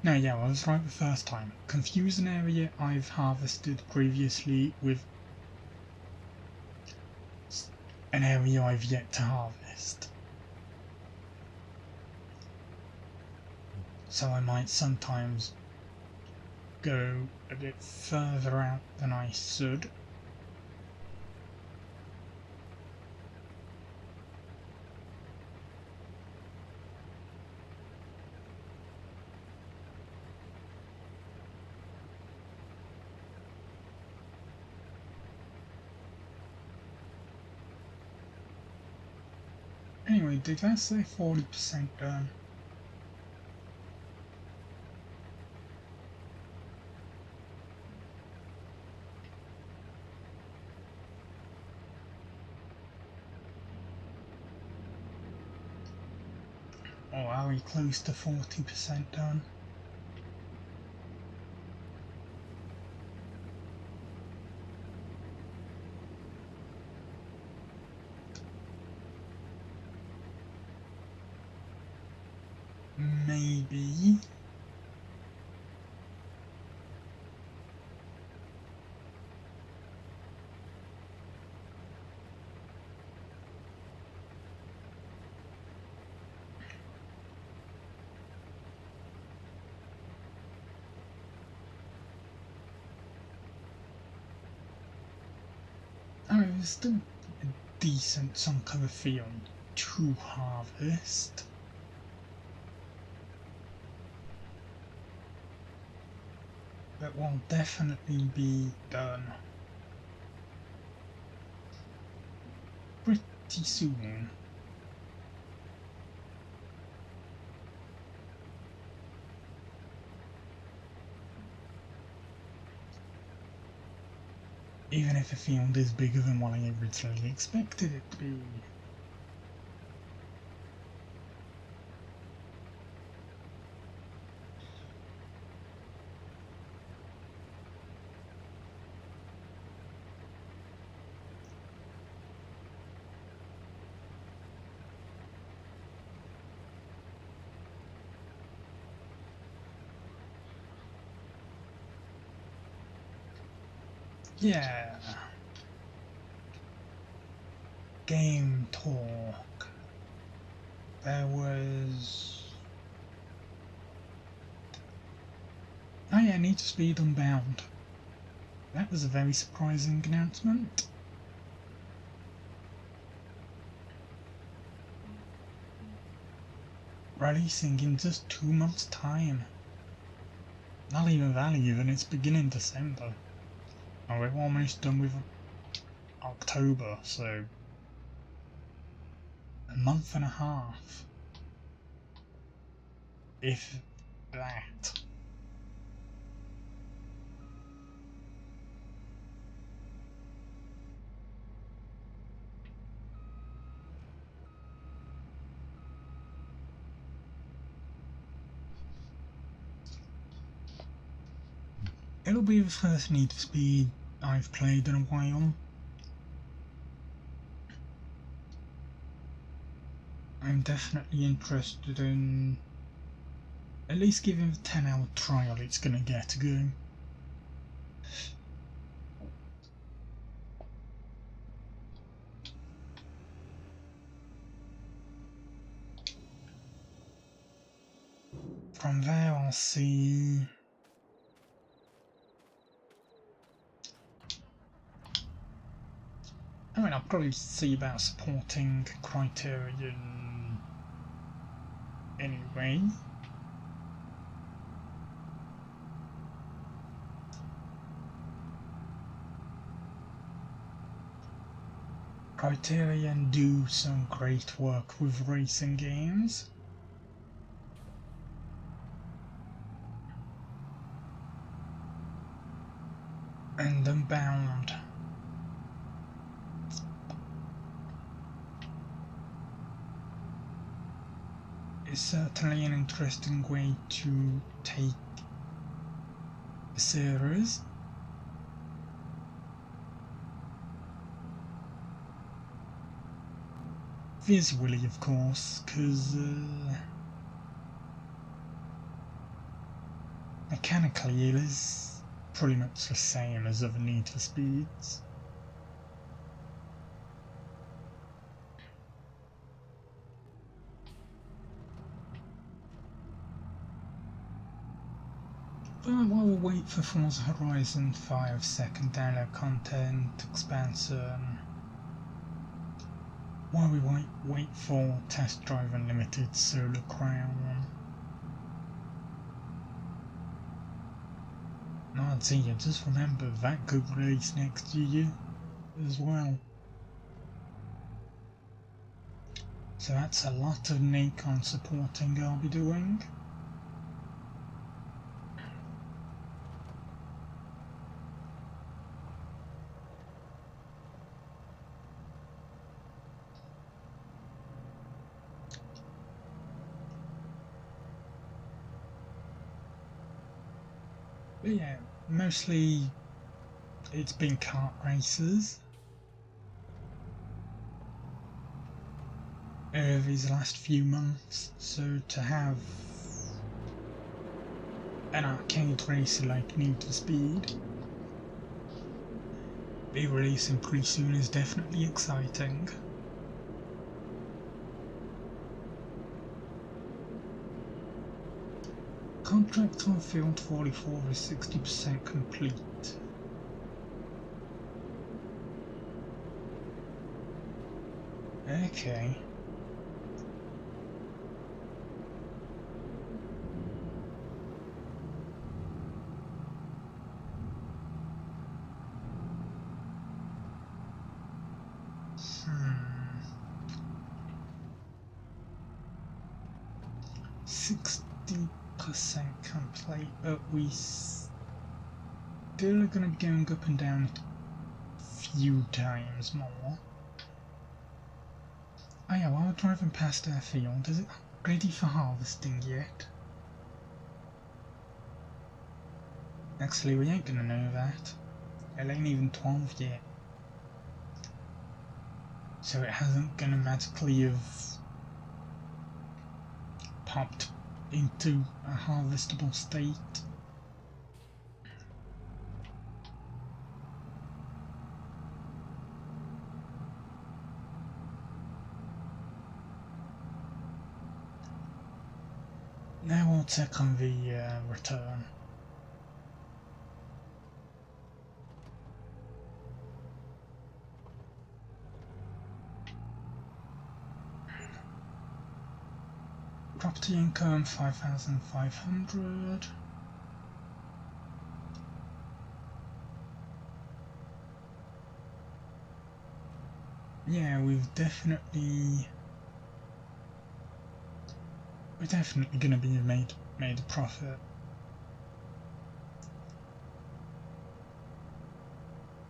No, yeah, I was right the first time. Confuse an area I've harvested previously with an area I've yet to harvest. So I might sometimes go a bit further out than I should. Anyway, did I say 40% done? Or are we close to 40% done? Maybe. I mean, there's still a decent chunk of a field to harvest. That will definitely be done pretty soon. Even if the field is bigger than what I originally expected it to be. Yeah. Game talk. There was... Oh yeah, Need for Speed Unbound. That was a very surprising announcement. Releasing in just 2 months' time. Not even that even, it's beginning December. And we're almost done with October, so a month and a half. If that. It'll be the first Need for Speed I've played in a while. I'm definitely interested in at least giving the 10-hour trial it's gonna get a go. From there I'll see. I mean, I'll probably see about supporting Criterion anyway. Criterion do some great work with racing games. bound. It's certainly an interesting way to take a series. Visually, of course, because mechanically it is pretty much the same as other Need for Speeds. But while we wait for Forza Horizon 5 second download content expansion, while we wait for Test Drive Unlimited Solar Crown, oh dear, just remember that could release next year as well. So that's a lot of Nikon supporting I'll be doing. But yeah, mostly it's been kart races over these last few months, so to have an arcade racer like Need for Speed be releasing pretty soon is definitely exciting. Contract on Field 44 is 60% complete. Okay. Hmm. 60% complete, but we still are going to be going up and down a few times more. Oh yeah, while we're driving past our field, is it ready for harvesting yet? Actually, we ain't gonna know that. It ain't even 12 yet. So it hasn't gonna magically have popped into a harvestable state. Now we'll check on the return. Property income 5,500. Yeah, we're definitely gonna be made a profit.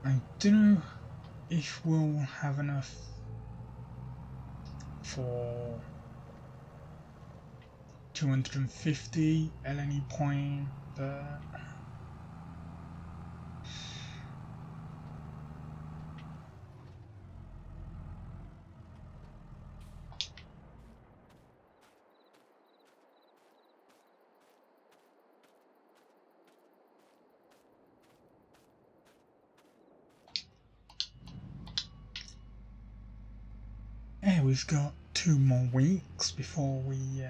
I don't know if we'll have enough for 250 at any point, but yeah, we've got 2 more weeks before we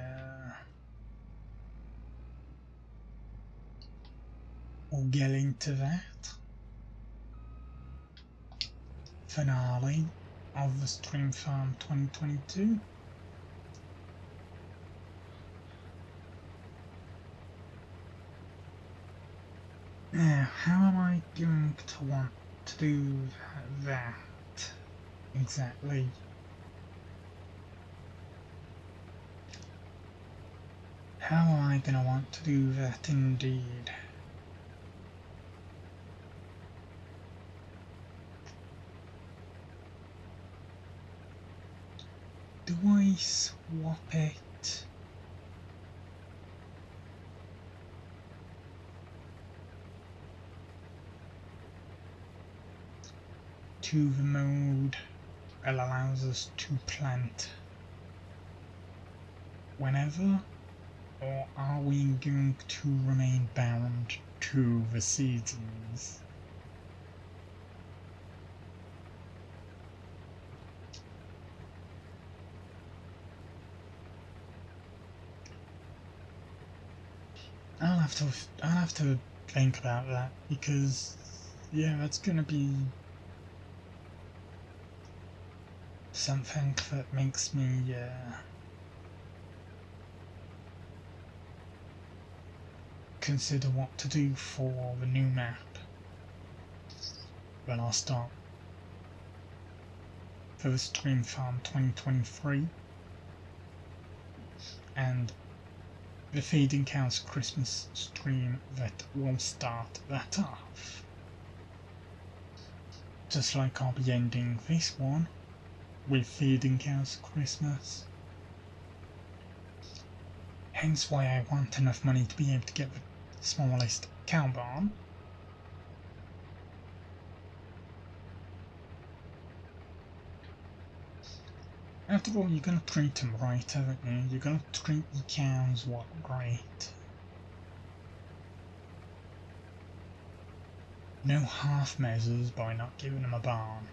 will get into that finale of the Stream Farm 2022. Now, how am I going to want to do that exactly? How am I going to want to do that indeed? do I swap it to the mode that allows us to plant whenever, or are we going to remain bound to the seasons? I'll have to think about that, because yeah, that's gonna be something that makes me consider what to do for the new map when I start for the Stream Farm 2023 and the Feeding Cows Christmas stream that will start that off. Just like I'll be ending this one with Feeding Cows Christmas. Hence why I want enough money to be able to get the smallest cow barn. After all, you're gonna treat them right, haven't you? You're gonna treat your cows great. No half measures by not giving them a barn.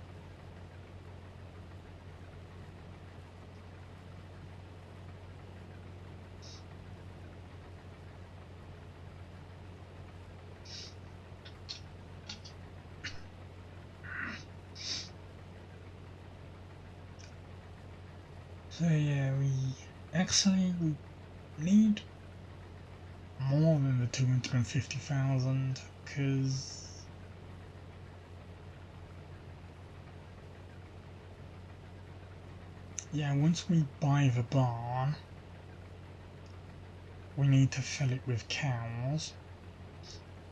So yeah, we need more than the 250,000, because yeah, once we buy the barn, we need to fill it with cows.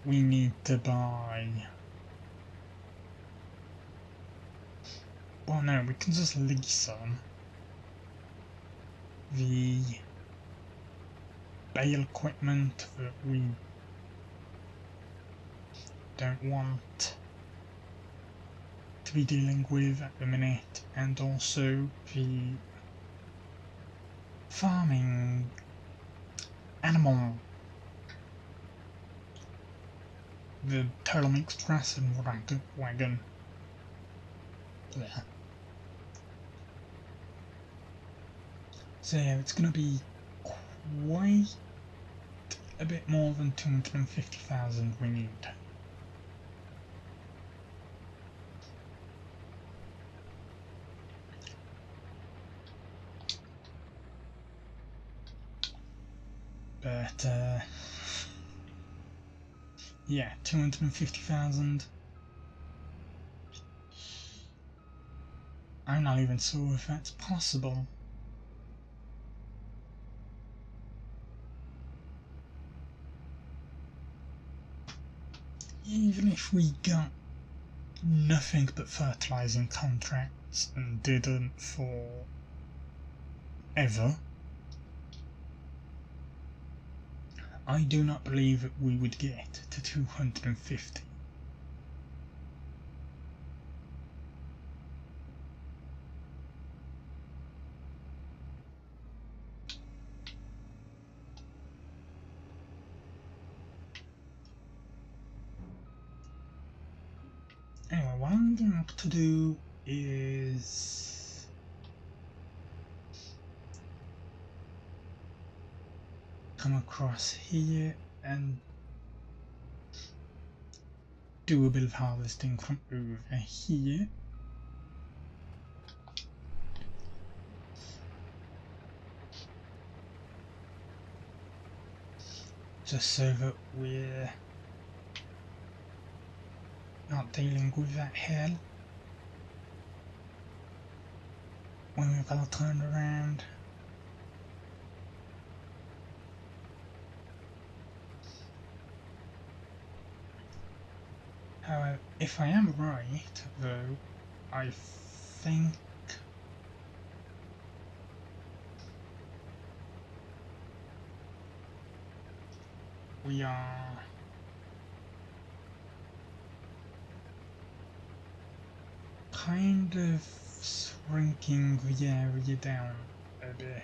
We need to buy... Well, no, we can just lease them. The bale equipment that we don't want to be dealing with at the minute, and also the farming animal, the total mixed grass and wagon. Yeah. So yeah, it's going to be quite a bit more than 250,000 we need. But yeah, 250,000. I'm not even sure if that's possible. Even if we got nothing but fertilizing contracts and didn't for ever, I do not believe that we would get to 250. Anyway, what I'm going to do is come across here and do a bit of harvesting from over here. Just so that we're not dealing with that hell when we've got to turn around. However, if I am right, though, I think we are kind of shrinking the area down a bit.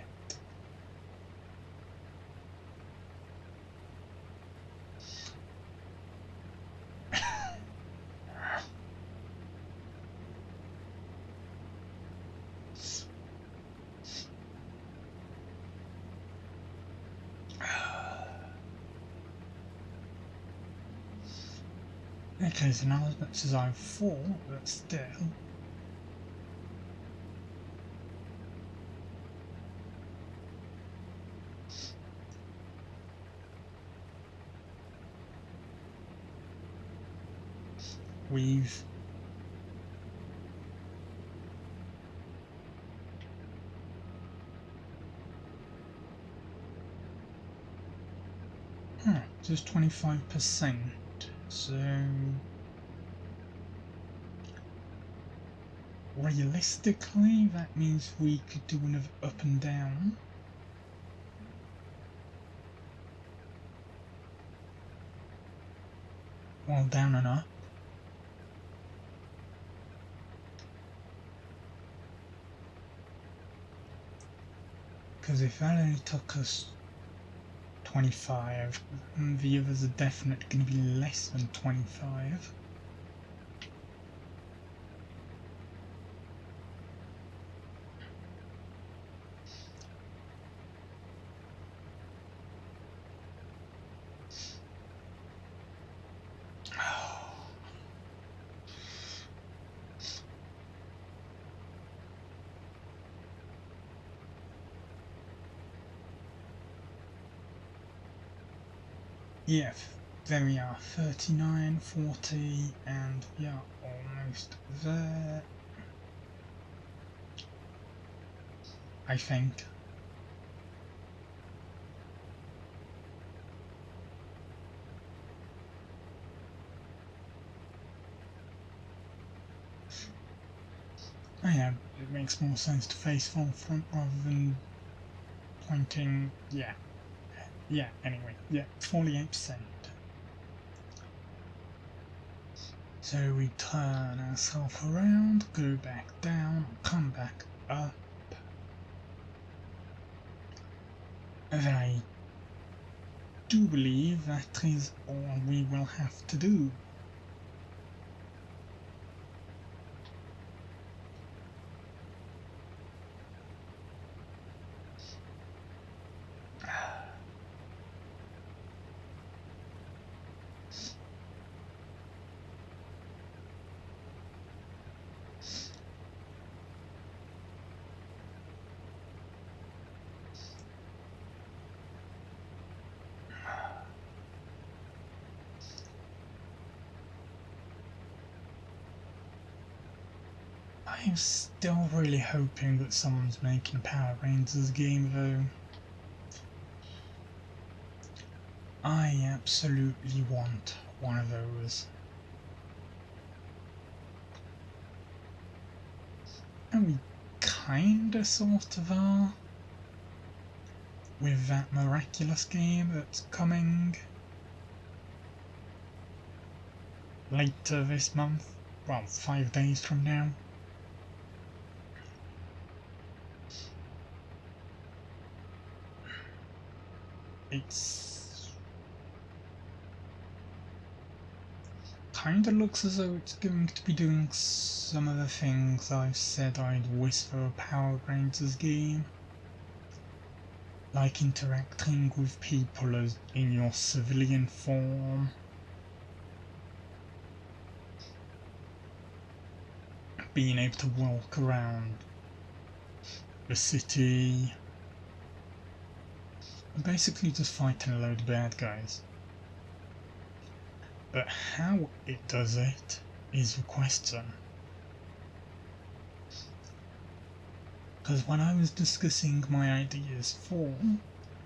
Okay, so not as much as I thought, but still. We've just 25%, so realistically that means we could do another up and down. Well, down and up. Because if that only took us 25, the others are definitely going to be less than 25. Yeah, there we are, 39, 40, and we are almost there, I think. Oh yeah, it makes more sense to face from front rather than pointing, yeah, anyway, yeah, 48%. So we turn ourselves around, go back down, come back up, and then I do believe that is all we will have to do. I'm still really hoping that someone's making a Power Rangers game though. I absolutely want one of those. And we kinda sort of are. With that miraculous game that's coming later this month. Well, 5 days from now. It's kinda looks as though it's going to be doing some of the things I've said I'd wish for a Power Rangers game. Like interacting with people as in your civilian form. Being able to walk around the city. Basically just fighting a load of bad guys. But how it does it is the question. Because when I was discussing my ideas for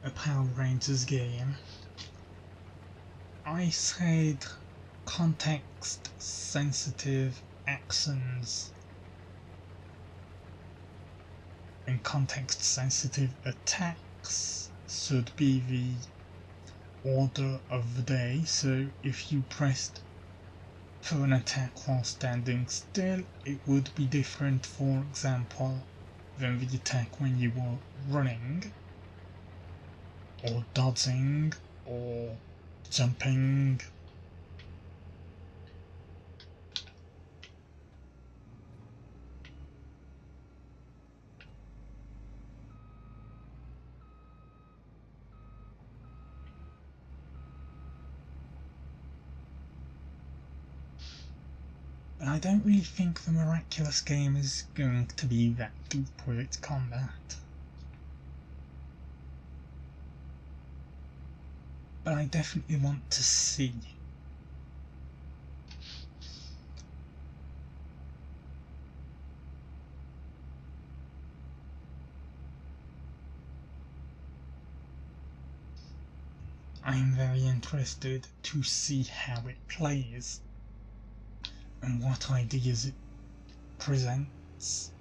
a Power Rangers game, I said context sensitive actions and context sensitive attacks should be the order of the day, so if you pressed for an attack while standing still, it would be different, for example, than the attack when you were running, or dodging, or jumping. I don't really think the Miraculous game is going to be that deep with its combat. But I definitely want to see. I'm very interested to see how it plays and what ideas it presents.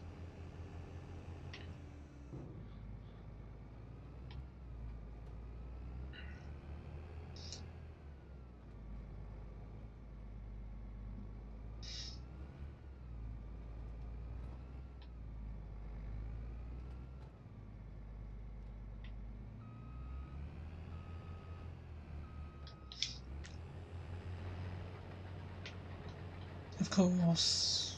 Of course,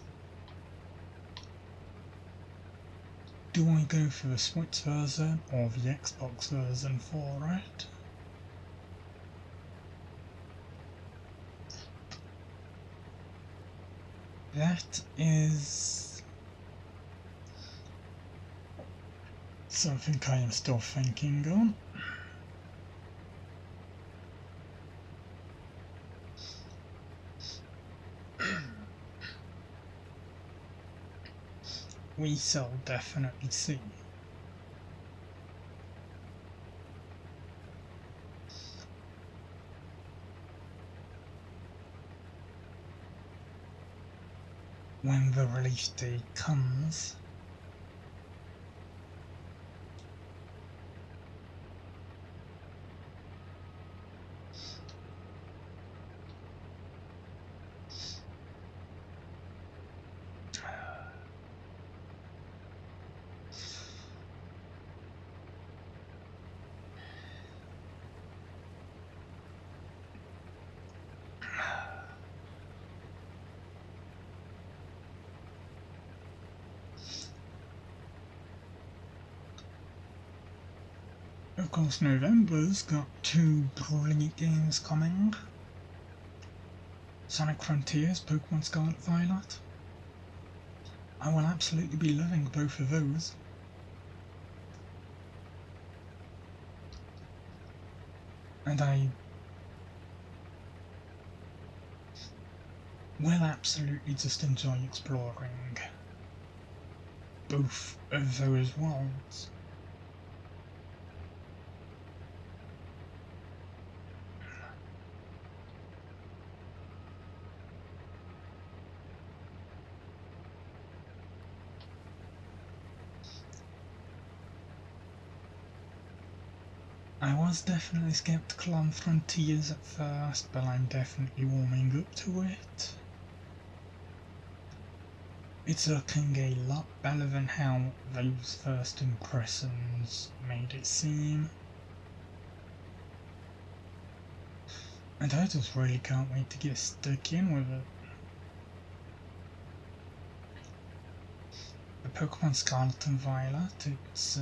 do I go for the Switch version or the Xbox version for it? That is something I am still thinking on. We shall definitely see. When the release date comes. Of course, November's got two brilliant games coming. Sonic Frontiers, Pokemon Scarlet Violet. I will absolutely be loving both of those. And I will absolutely just enjoy exploring both of those worlds. I was definitely skeptical on Frontiers at first, but I'm definitely warming up to it. It's looking a lot better than how those first impressions made it seem. And I just really can't wait to get stuck in with it. The Pokemon Scarlet and Violet, it's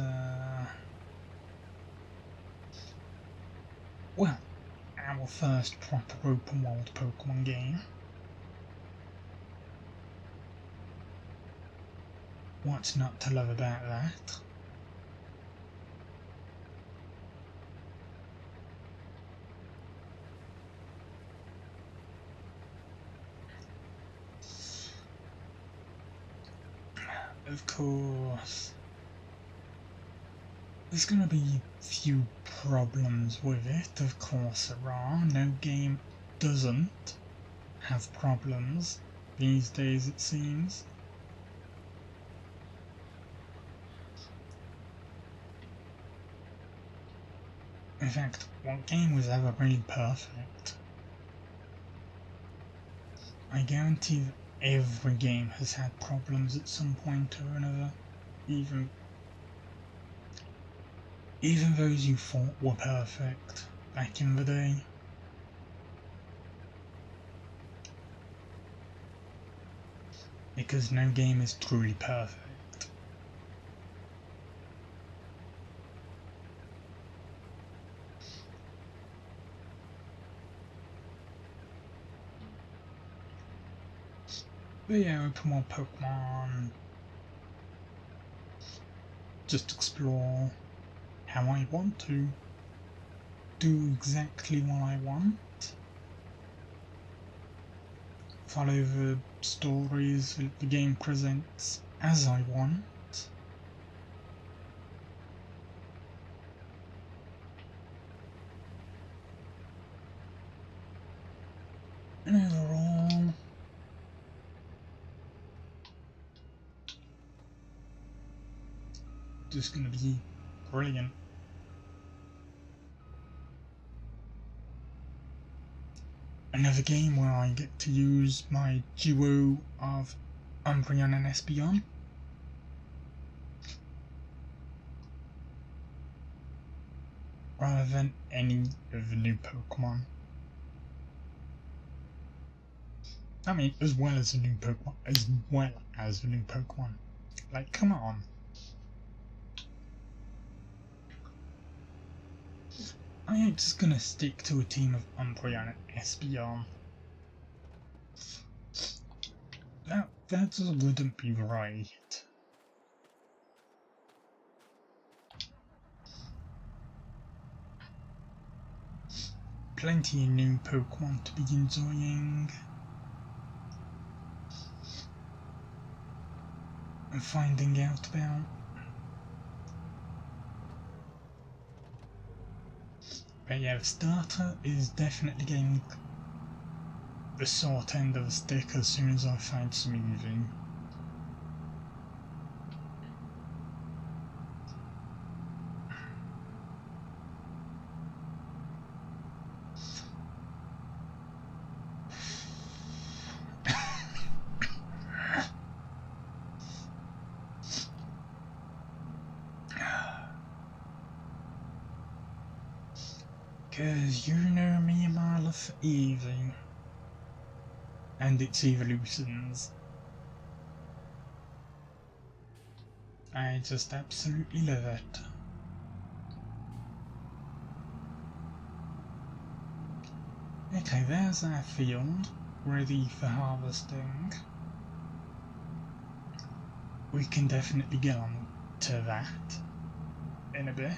well, our first proper open world Pokemon game. What's not to love about that? Of course, there's gonna be few problems with it, of course there are. No game doesn't have problems these days, it seems. In fact, what game was ever really perfect? I guarantee that every game has had problems at some point or another, even those you thought were perfect back in the day. Because no game is truly perfect. But yeah, open world Pokemon. Just explore how I want to. Do exactly what I want. Follow the stories that the game presents as I want. And overall, just gonna be brilliant. Another game where I get to use my duo of Umbreon and Espeon. Rather than any of the new Pokemon. I mean, as well as the new Pokemon. Like, come on. I ain't just gonna stick to a team of Umbreon and Espeon. That just wouldn't be right. Plenty of new Pokemon to be enjoying. And finding out about. But yeah, the starter is definitely getting the short end of the stick as soon as I find some Eevee. Cause you know me and my love for Eevee. And its evolutions. I just absolutely love it. Okay, there's our field, ready for harvesting. We can definitely get on to that in a bit.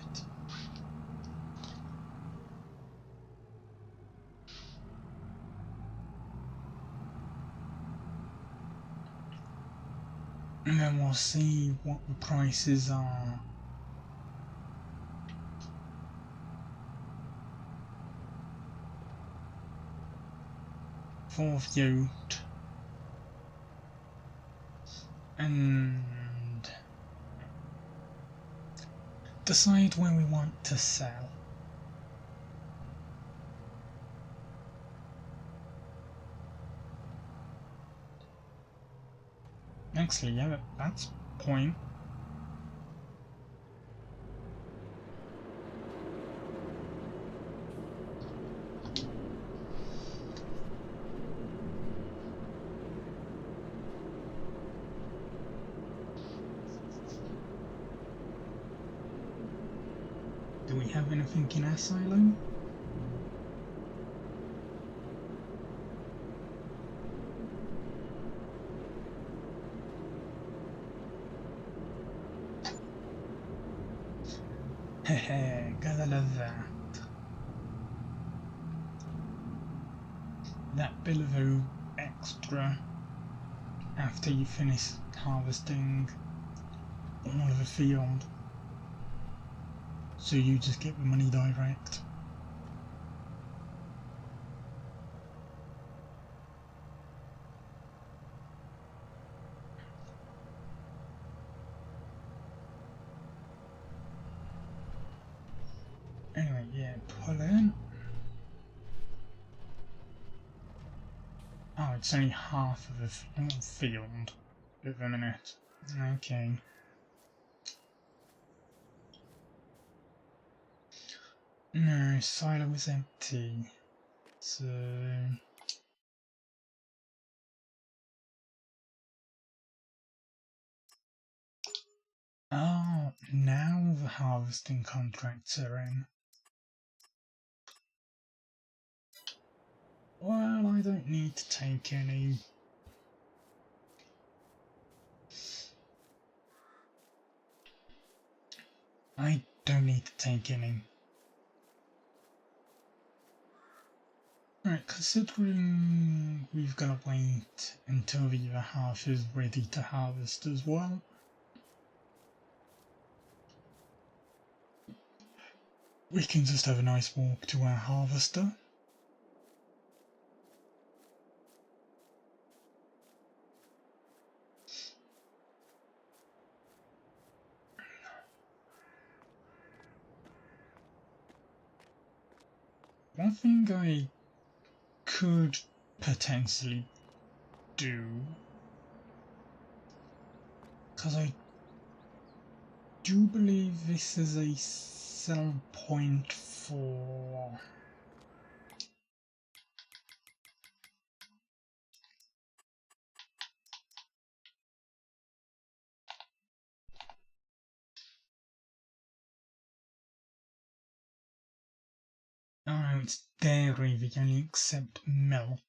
And then we'll see what the prices are. For Yote. And decide where we want to sell. Actually, yeah, that's point. Do we have anything in Asylum? Hehe, gotta love that. That Billivoo extra after you finish harvesting all of the field. So you just get the money direct. Anyway, yeah, pull in. Oh, it's only half of the field at the minute. Okay. No, silo is empty. So... Oh, now the harvesting contracts are in. Well, I don't need to take any. I don't need to take any. Right, considering we've got to wait until the other half is ready to harvest as well. We can just have a nice walk to our harvester. One thing I could potentially do, because I do believe this is a sell point for oh, it's dairy, they only accept milk.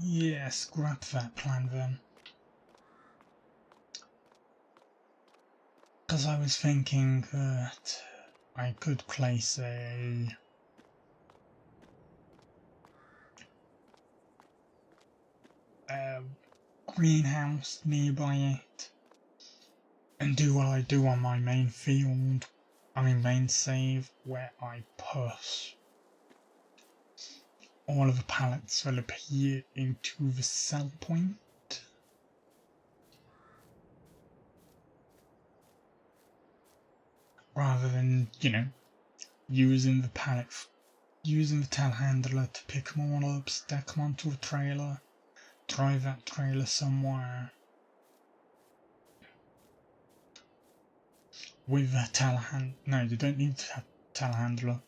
Yes, grab that plan then. Because I was thinking that I could place a greenhouse nearby it and do what I do on my main field, main save, where I push all of the pallets will appear into the sell point. Rather than, using the telehandler to pick them all up, stack them onto a trailer, drive that trailer somewhere. With a no, you don't need a telehandler.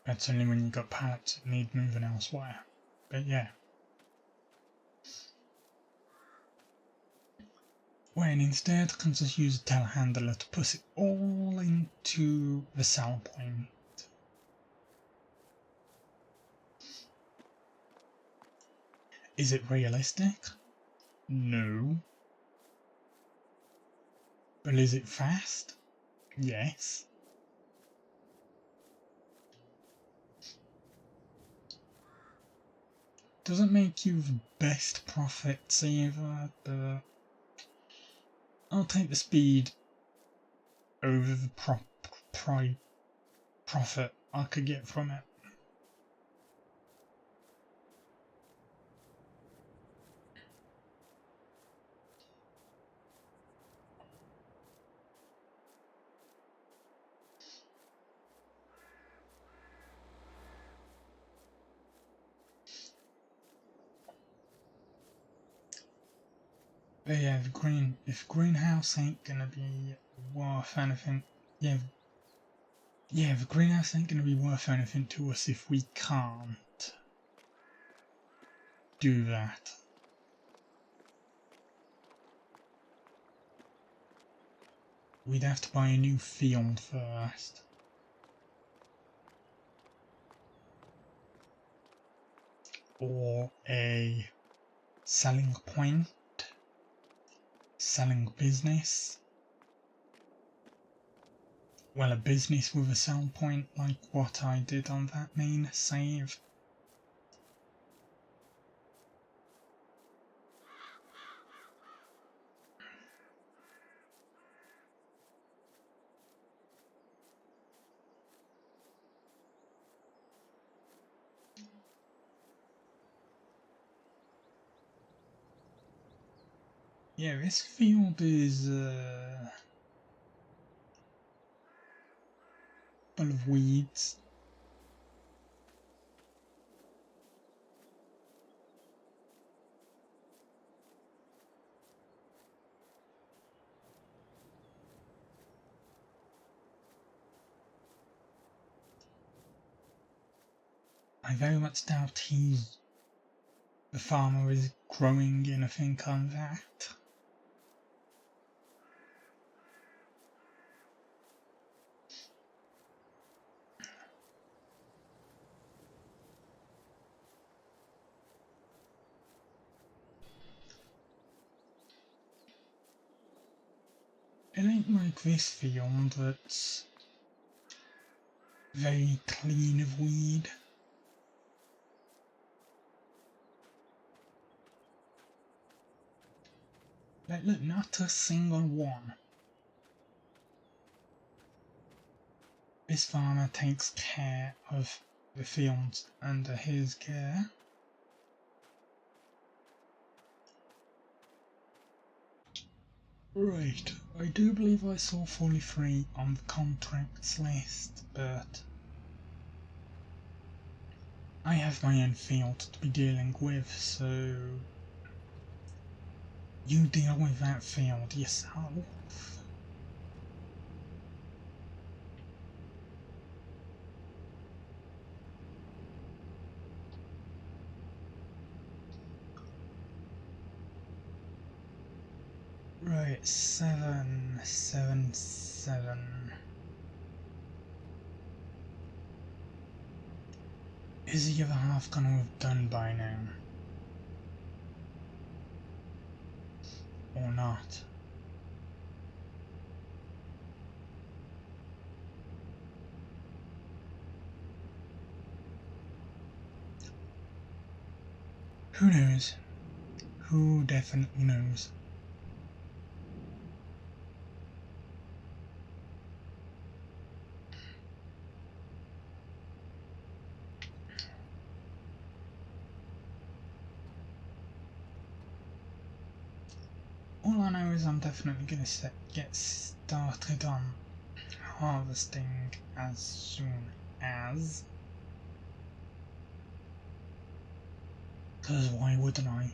That's only when you've got pallets that need moving elsewhere. But yeah. When instead I can just use a telehandler to push it all into the sell point. Is it realistic? No. But is it fast? Yes. Doesn't make you the best profit saver, but I'll take the speed over the profit I could get from it. But yeah, if greenhouse ain't gonna be worth anything, yeah, the greenhouse ain't gonna be worth anything to us if we can't do that. We'd have to buy a new field first. Or a selling point, selling business. Well, a business with a sell point like what I did on that main save. Yeah, this field is full of weeds. I very much doubt the farmer is growing anything on that. It ain't like this field that's very clean of weed. Like, look, not a single one. This farmer takes care of the fields under his care. Right, I do believe I saw 43 on the contracts list, but I have my own field to be dealing with, so you deal with that field yourself. Right, 777. Is the other half gonna have done by now? Or not? Who knows? Who definitely knows? All I know is I'm definitely gonna get started on harvesting as soon as. Because why wouldn't I?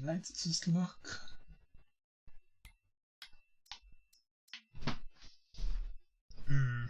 Let's just look. Hmm.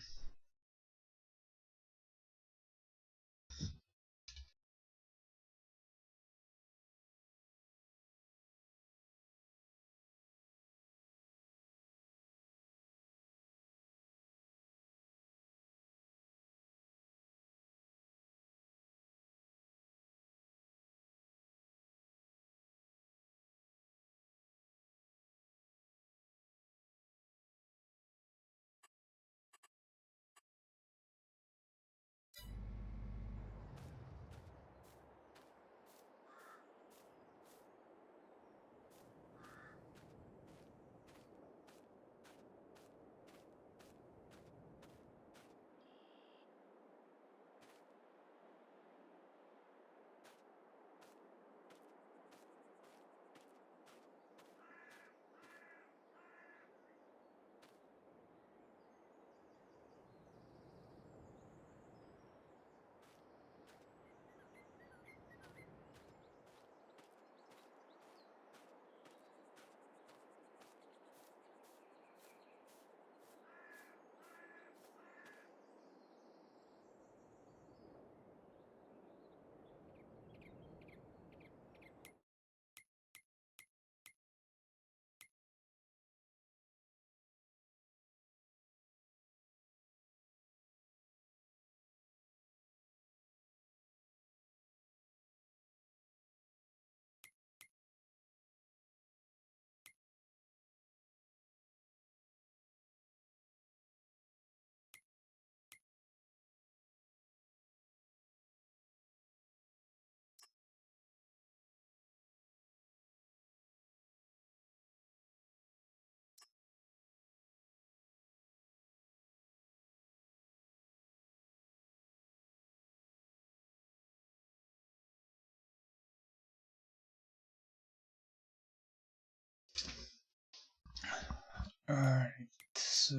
Alright, so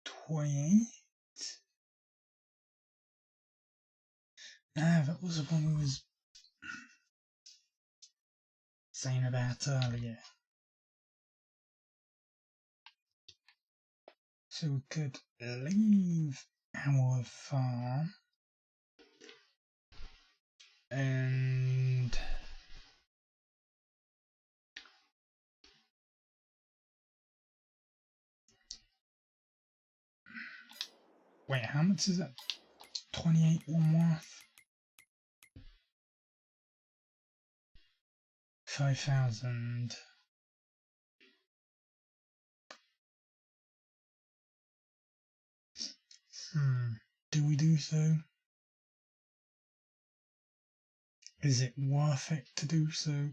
28. That was the one we was saying about earlier. So we could leave our farm and wait, how much is that? 28 one worth? 5,000. Do we do so? Is it worth it to do so?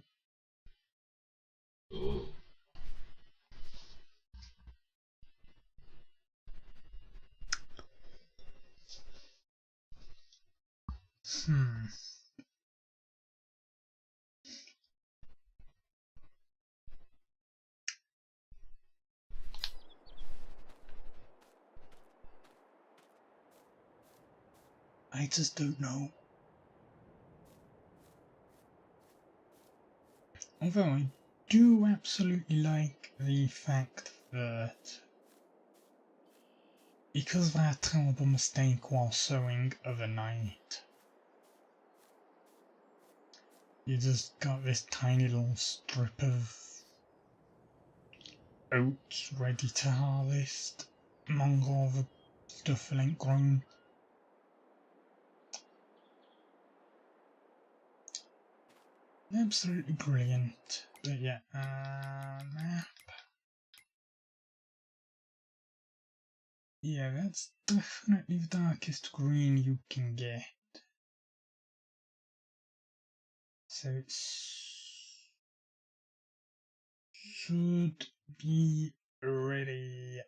I just don't know. Although I do absolutely like the fact that because of our terrible mistake while sowing overnight, you just got this tiny little strip of oats ready to harvest among all the stuff that ain't grown. Absolutely brilliant. But yeah, map. Yeah, that's definitely the darkest green you can get. So it should be ready.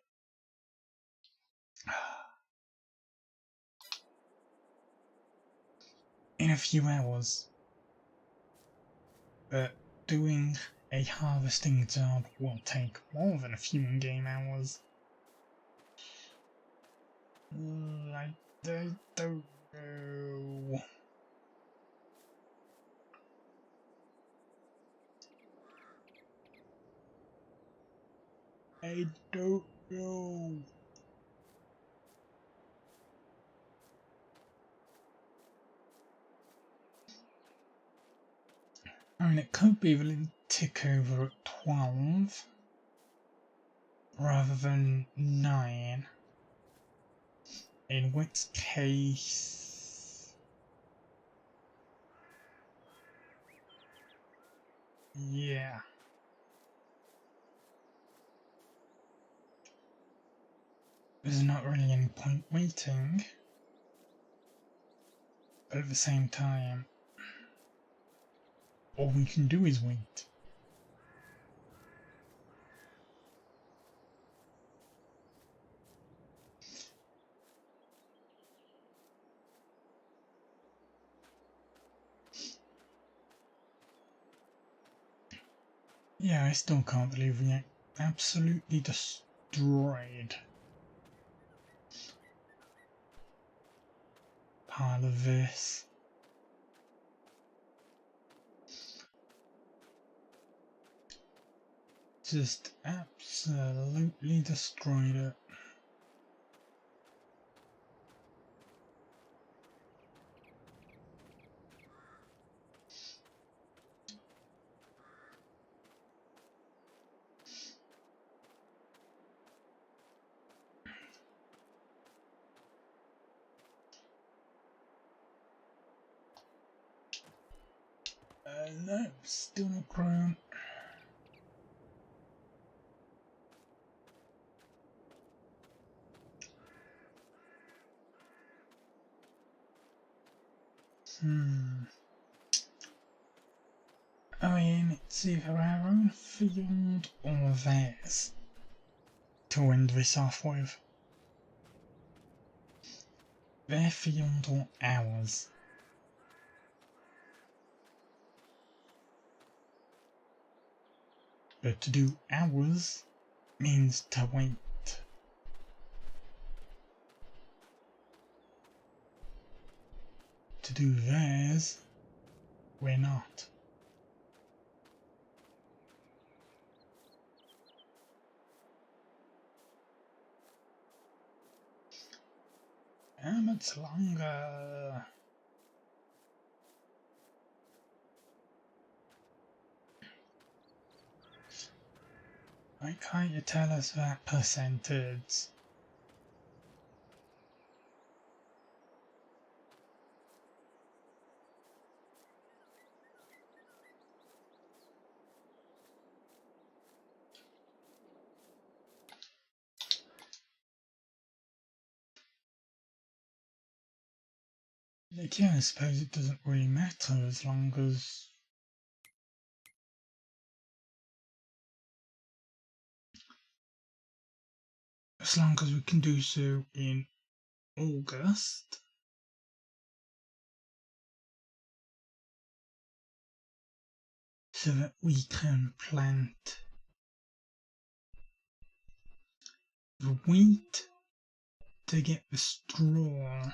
In a few hours. But doing a harvesting job will take more than a few in-game hours. I don't know. I don't know. I mean, it could be that it'll tick over at 12 rather than 9. In which case, yeah. There's not really any point waiting, but at the same time, all we can do is wait. Yeah, I still can't believe we absolutely destroyed part of this. Just absolutely destroyed it. No, still not grown. I mean, it's either our own field or theirs to end this off with. Their field or ours. But to do ours means to wait. To do theirs, we're not. How much longer? Why can't you tell us that percentage? Like, yeah, I suppose it doesn't really matter as long as we can do so in August. So that we can plant the wheat to get the straw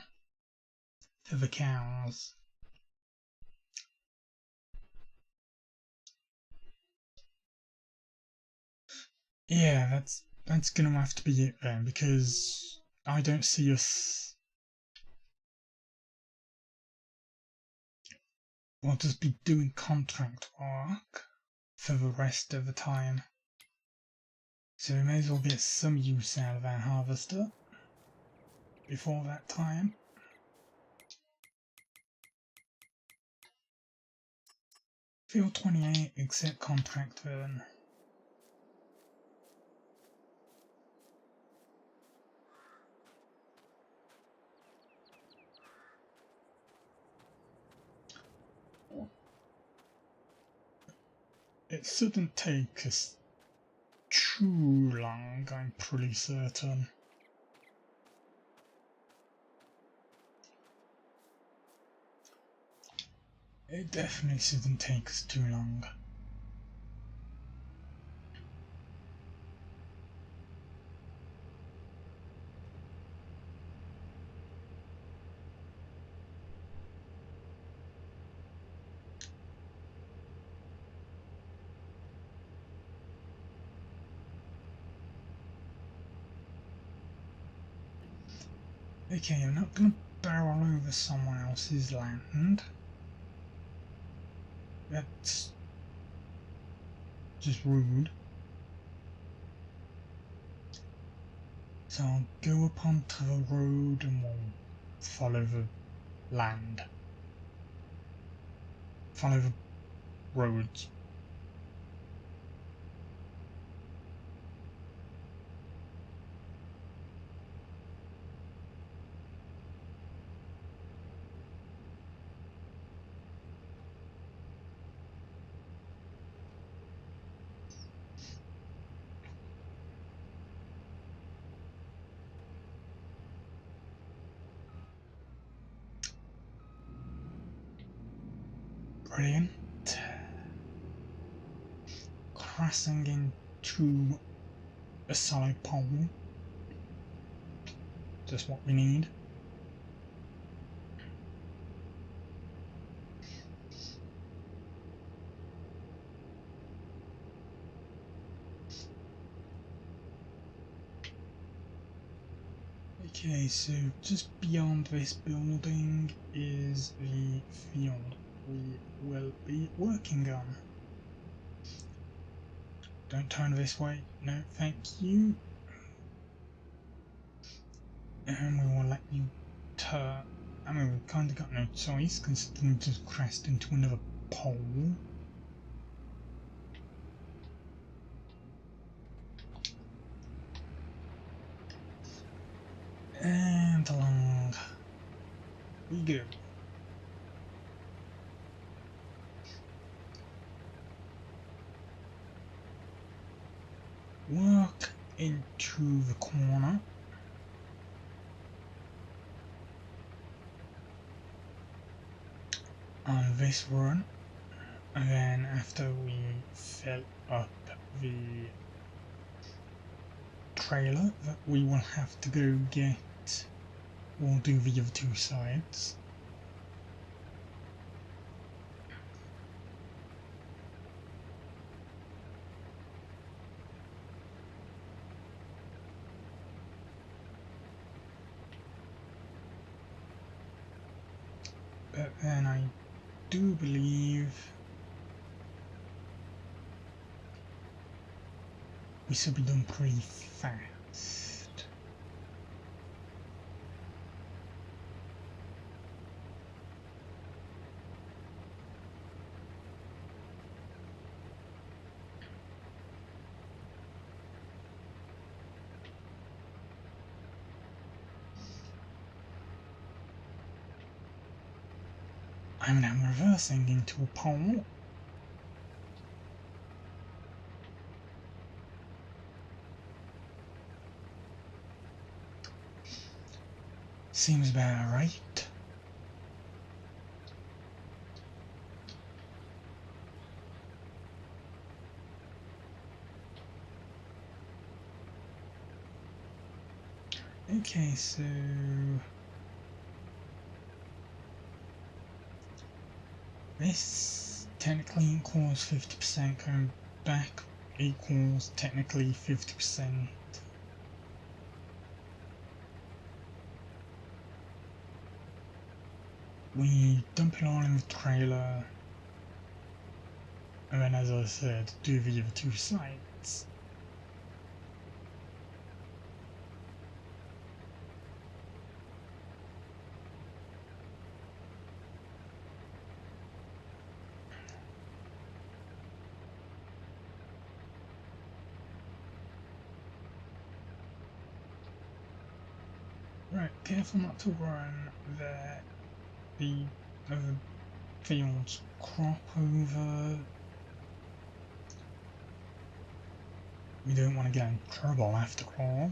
for the cows. Yeah, that's gonna have to be it then, because I don't see us. We'll just be doing contract work for the rest of the time. So we may as well get some use out of our harvester before that time. Field 28, accept contract then. It shouldn't take us too long, I'm pretty certain. It definitely shouldn't take us too long. Okay, I'm not gonna barrel over someone else's land. That's just rude. So I'll go up onto the road and we'll follow the land. Follow the roads. Brilliant. Crossing into a solid pole. Just what we need. Okay, so just beyond this building is the field we will be working on. Don't turn this way, no thank you. And we will let you turn. I mean, we've kind of got no choice because we just crashed into another pole. And along we go. Walk into the corner. On this run, and then after we fill up the trailer that we will have to go get or do the other two sides. But then I do believe we should be done pretty fast. I'm now reversing into a pole. Seems about right. Okay, so this technically equals 50% going back equals technically 50%. We dump it all in the trailer, and then, as I said, do the other two sides. Right, careful not to run the other fields crop over. We don't want to get in trouble after all.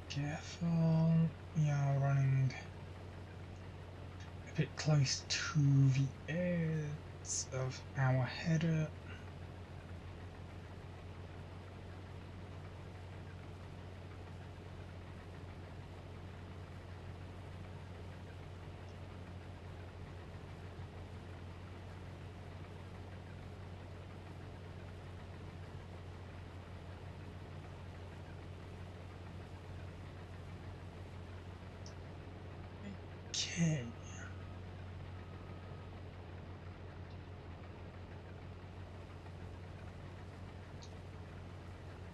Careful, we are running a bit close to the edge of our header. Okay.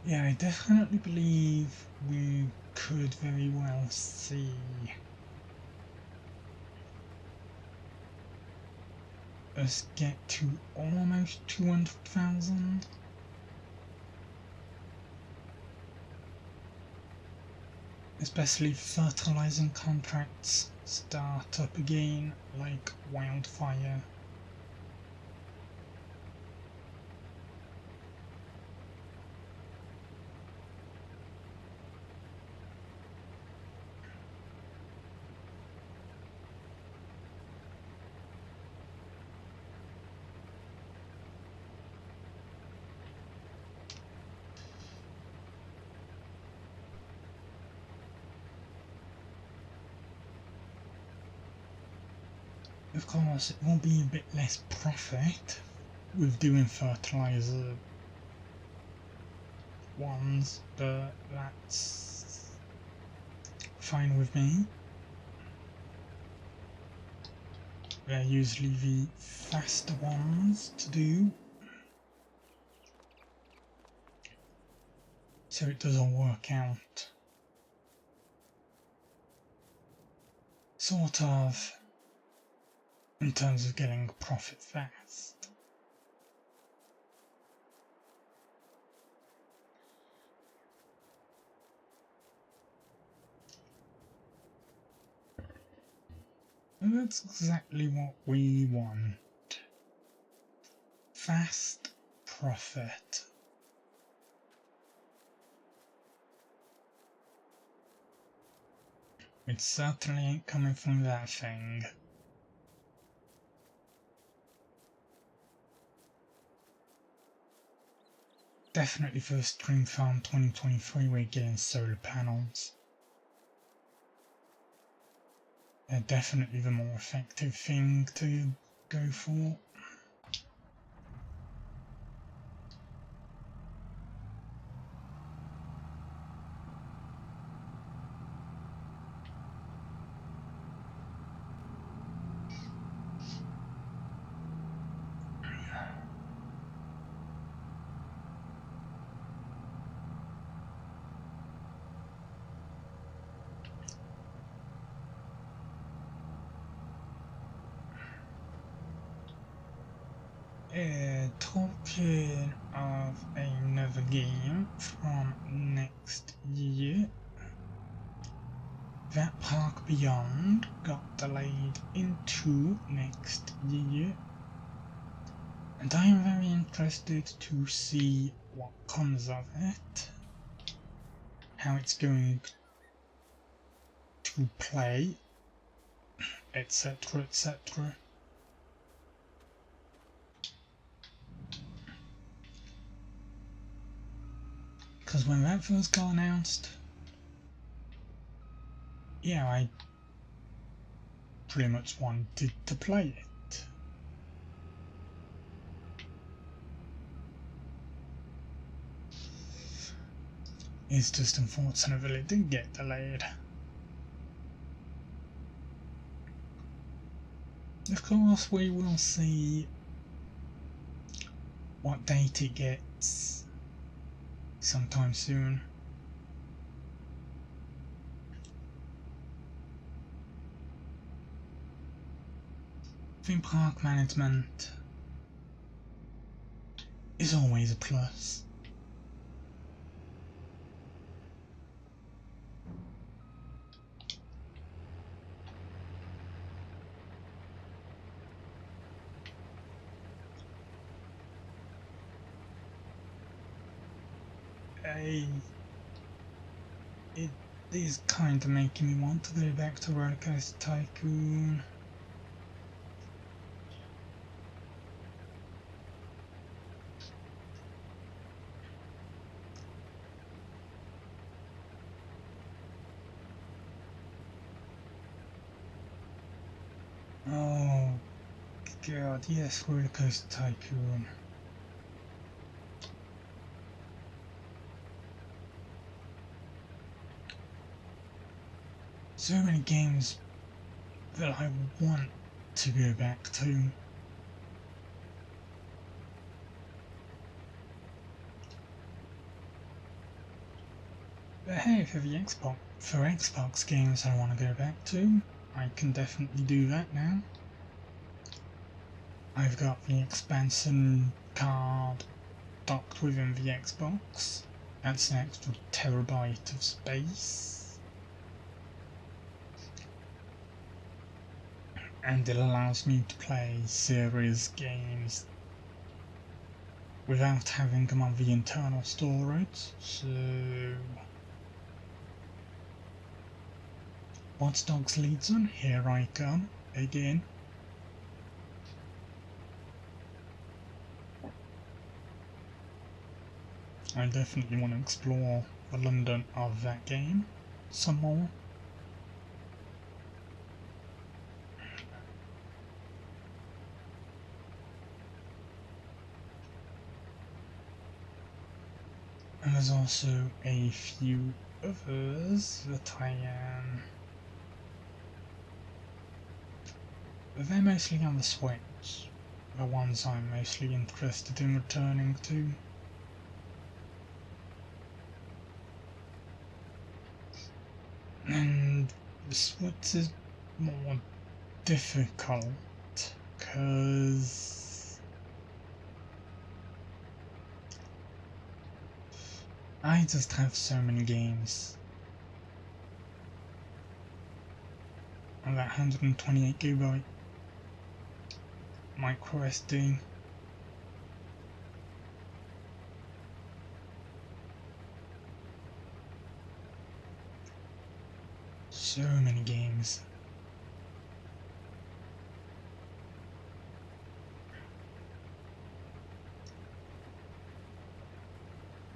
Yeah, I definitely believe we could very well see us get to almost 200,000. Especially fertilizing contracts start up again like wildfire. Of course, it will be a bit less profit with doing fertilizer ones, but that's fine with me. They're usually the faster ones to do, so it does all work out sort of in terms of getting profit fast. And that's exactly what we want. Fast profit. It certainly ain't coming from that thing. Definitely for Stream Farm 2023 we're getting solar panels. They're definitely the more effective thing to go for. Talking of another game from next year, that Park Beyond got delayed into next year, and I am very interested to see what comes of it, how it's going to play, etc, etc. Because when that first got announced, yeah, I pretty much wanted to play it. It's just unfortunate that it did get delayed. Of course, we will see what date it gets sometime soon. Theme park management is always a plus. It is kind of making me want to go back to Roller Coaster Tycoon. Oh god, yes, Roller Coaster Tycoon. So many games that I want to go back to. But hey, for Xbox games I want to go back to, I can definitely do that now. I've got the expansion card docked within the Xbox. That's an extra terabyte of space. And it allows me to play series games without having them on the internal storage, so Watch Dogs Legion, here I come again. I definitely want to explore the London of that game some more. And there's also a few others that I am... they're mostly on the Switch, the ones I'm mostly interested in returning to. And the Switch is more difficult, because I just have so many games on that 128GB micro SD. so many games.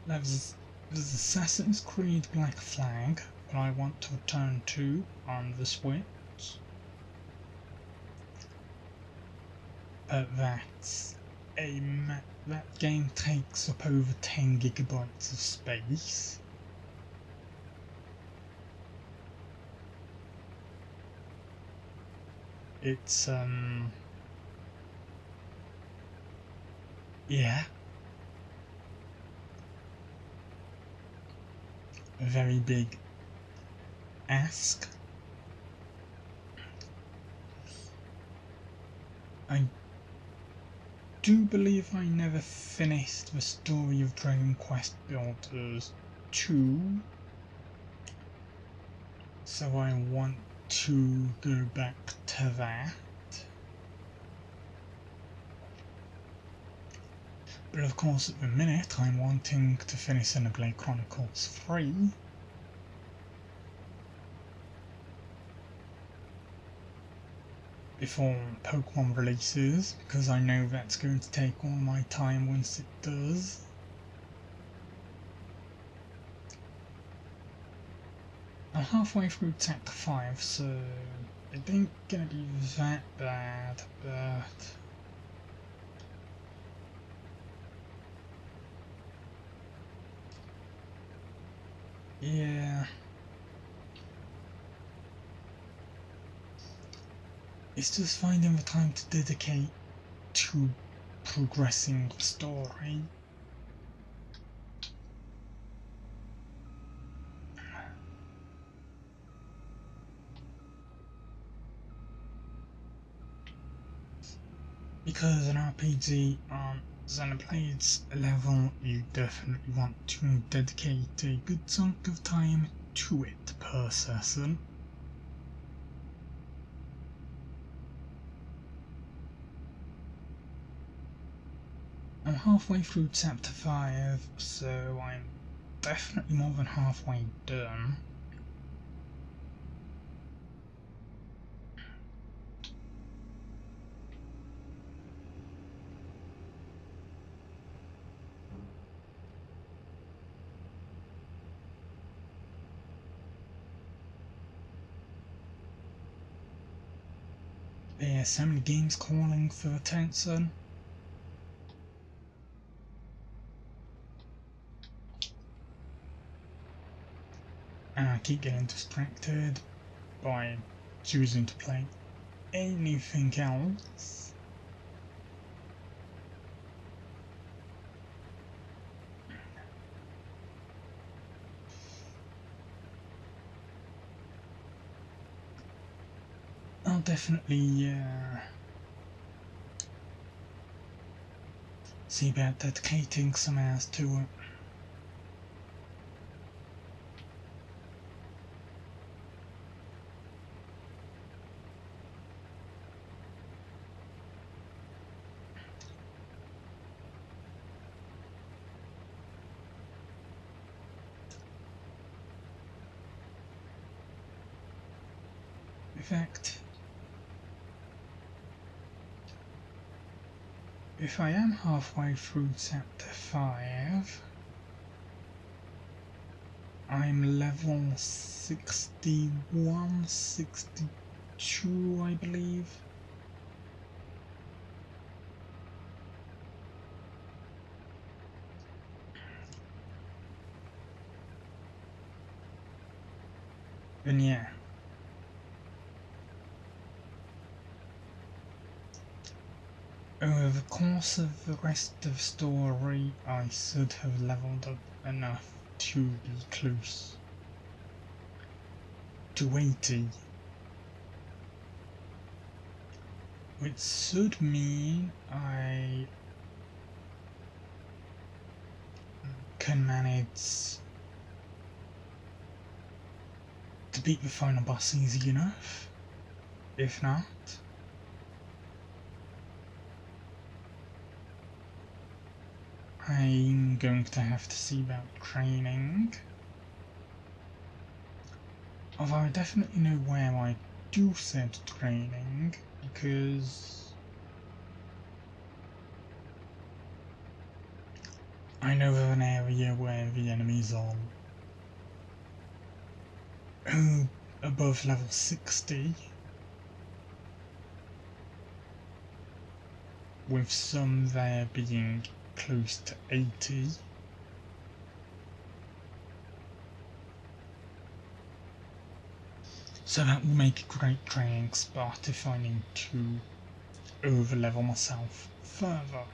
There's Assassin's Creed Black Flag that I want to return to on the Switch. But that game takes up over 10 gigabytes of space. It's yeah, a very big ask. I do believe I never finished the story of Dragon Quest Builders 2, so I want to go back to that. But of course at the minute I'm wanting to finish Xenoblade Chronicles 3. Before Pokemon releases, because I know that's going to take all my time once it does. I'm halfway through Chapter 5, so it ain't gonna be that bad, but yeah. It's just finding the time to dedicate to progressing the story. Because an RPG on Xenoblade's level, you definitely want to dedicate a good chunk of time to it per session. I'm halfway through Chapter 5, so I'm definitely more than halfway done. There's so many games calling for attention. And I keep getting distracted by choosing to play anything else. I'll definitely see about dedicating some hours to it. In fact, if I am halfway through Chapter 5, I'm level 61, 62, I believe. And yeah. Over the course of the rest of the story, I should have leveled up enough to be close to 80. Which should mean I can manage to beat the final boss easy enough. If not, I'm going to have to see about training. Although I definitely know where I do said training, because I know of an area where the enemies are above level 60, with some there being close to 80. So that will make a great training spot if I need to over-level myself further.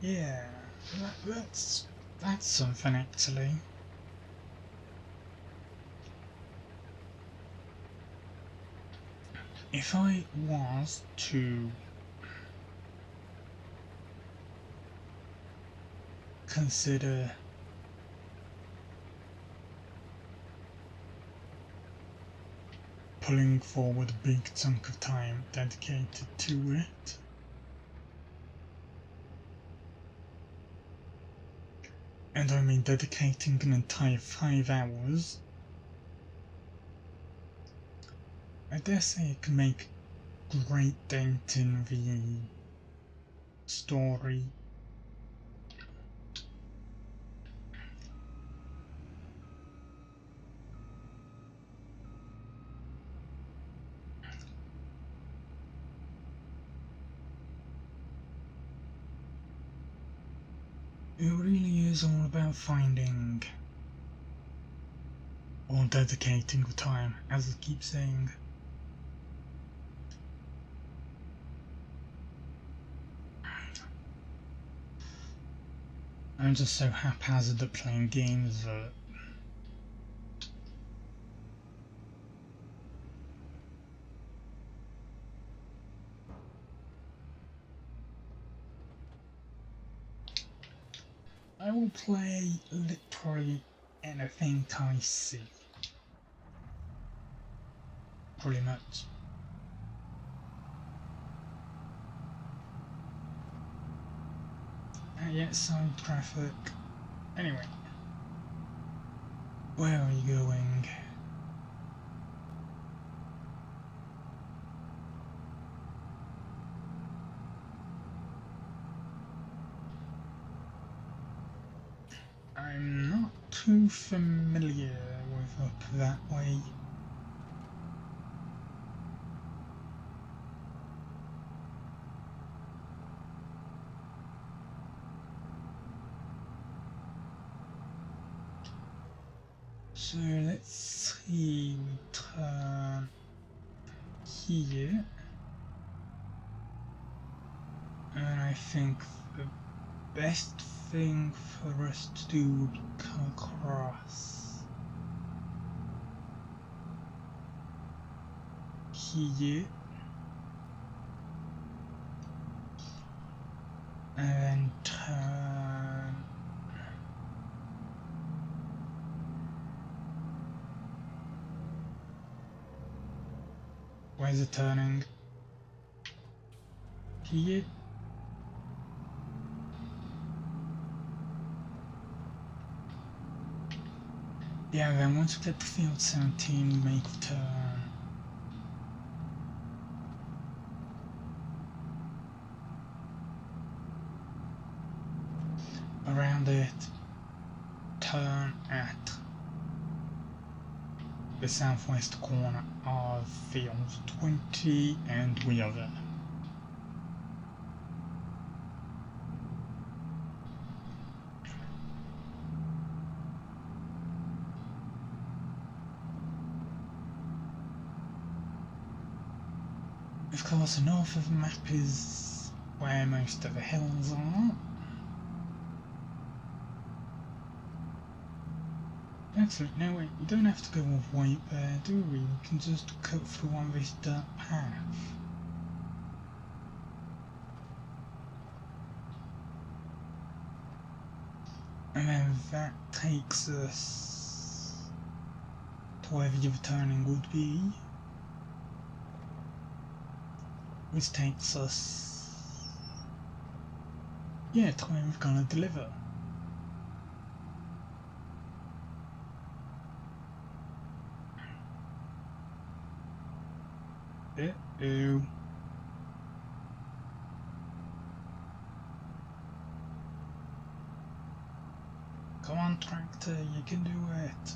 Yeah, that's something actually. If I was to consider pulling forward a big chunk of time dedicated to it, and I mean dedicating an entire 5 hours, I dare say it can make a great dent in the story. It really is all about finding or dedicating the time, as I keep saying. I'm just so haphazard at playing games that I will play literally anything I see. Pretty much. Yeah, side traffic. Anyway. Where are you going? I'm not too familiar with up that way. So let's see, we turn here, and I think the best thing for us to do would be come across here, and then turn where's it turning? Here. Yeah, then once we get to field 17, we make the turn. Around it, turn at the southwest corner of field 20, and we are there. Of course, north of the map is where most of the hills are. Actually, no wait, you don't have to go all the way up there, do we? We can just cut through on this dirt path. And then that takes us to where the other turning would be. Which takes us, yeah, to where we're gonna deliver. Uh-oh. Come on, tractor, you can do it.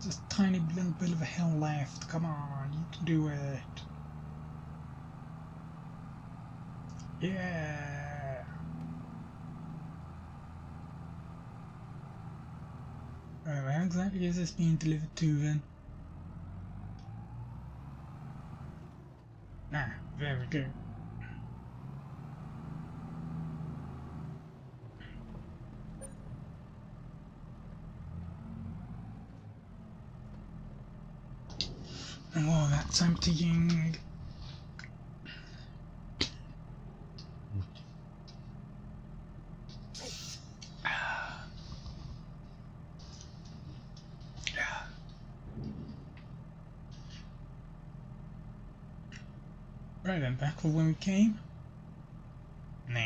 Just a tiny little bit of a hill left. Come on, you can do it. Yeah. Right, where exactly is this being delivered to then? Ah, very good. And while that's emptying, right then, back for when we came? Nah.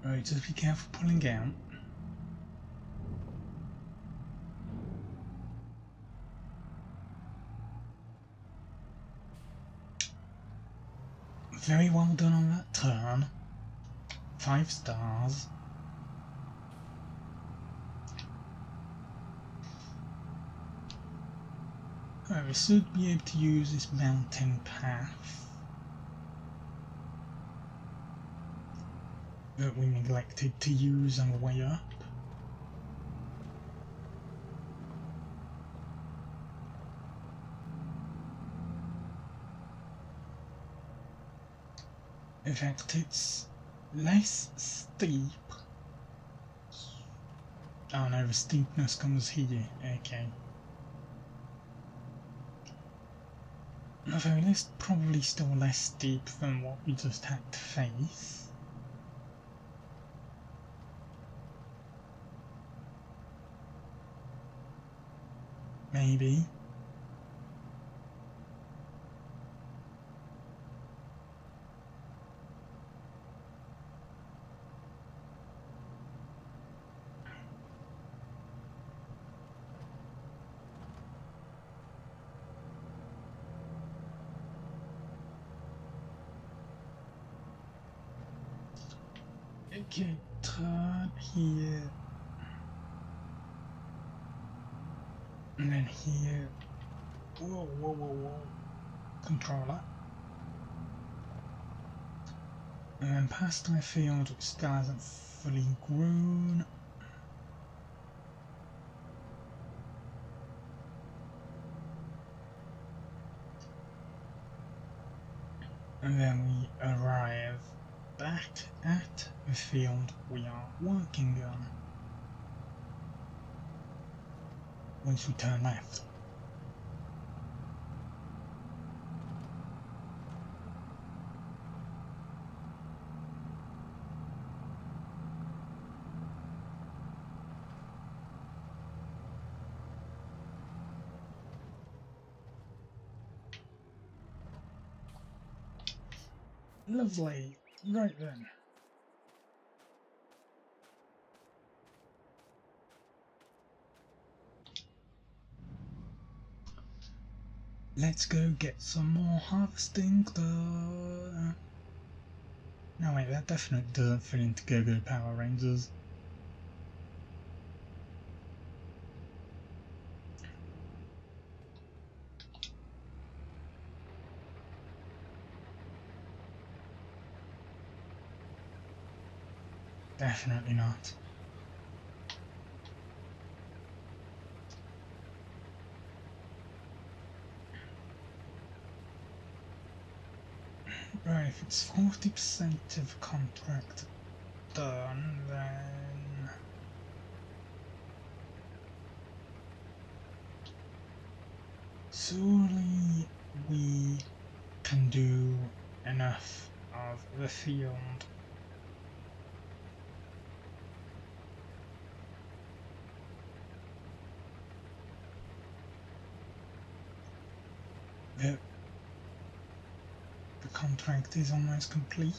Right, just be careful pulling out. Very well done on that turn. 5 stars. Right, we should be able to use this mountain path that we neglected to use on the way up. In fact, it's less steep. Oh no, the steepness comes here. Okay. Although it's probably still less steep than what we just had to face. Maybe. Okay, turn here. And then here. Whoa, whoa, whoa, whoa. Controller. And then past my field, which still hasn't fully grown. And then we arrive back at the field we are working on. Once we turn left. Lovely. Right then. Let's go get some more harvesting done. No wait, that definitely doesn't fit into Go-Go Power Rangers. Definitely not. Right, if it's 40% of contract done, then surely we can do enough of the field. The contract is almost complete.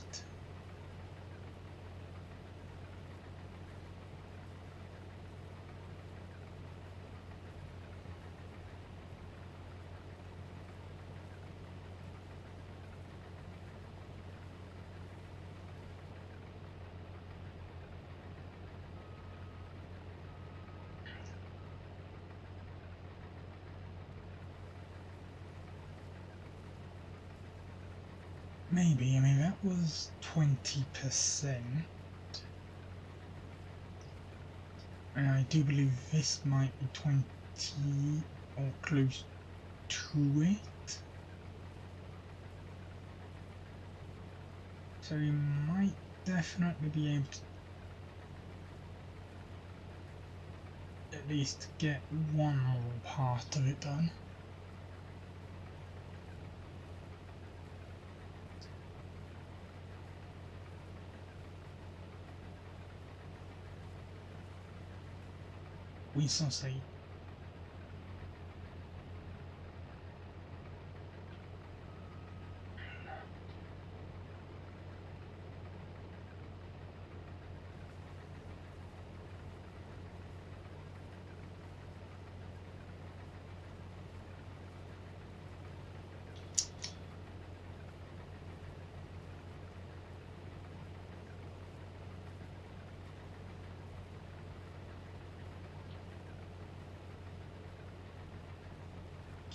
Maybe, I mean that was 20%. And I do believe this might be 20 or close to it. So we might definitely be able to at least get one more part of it done. We shall see.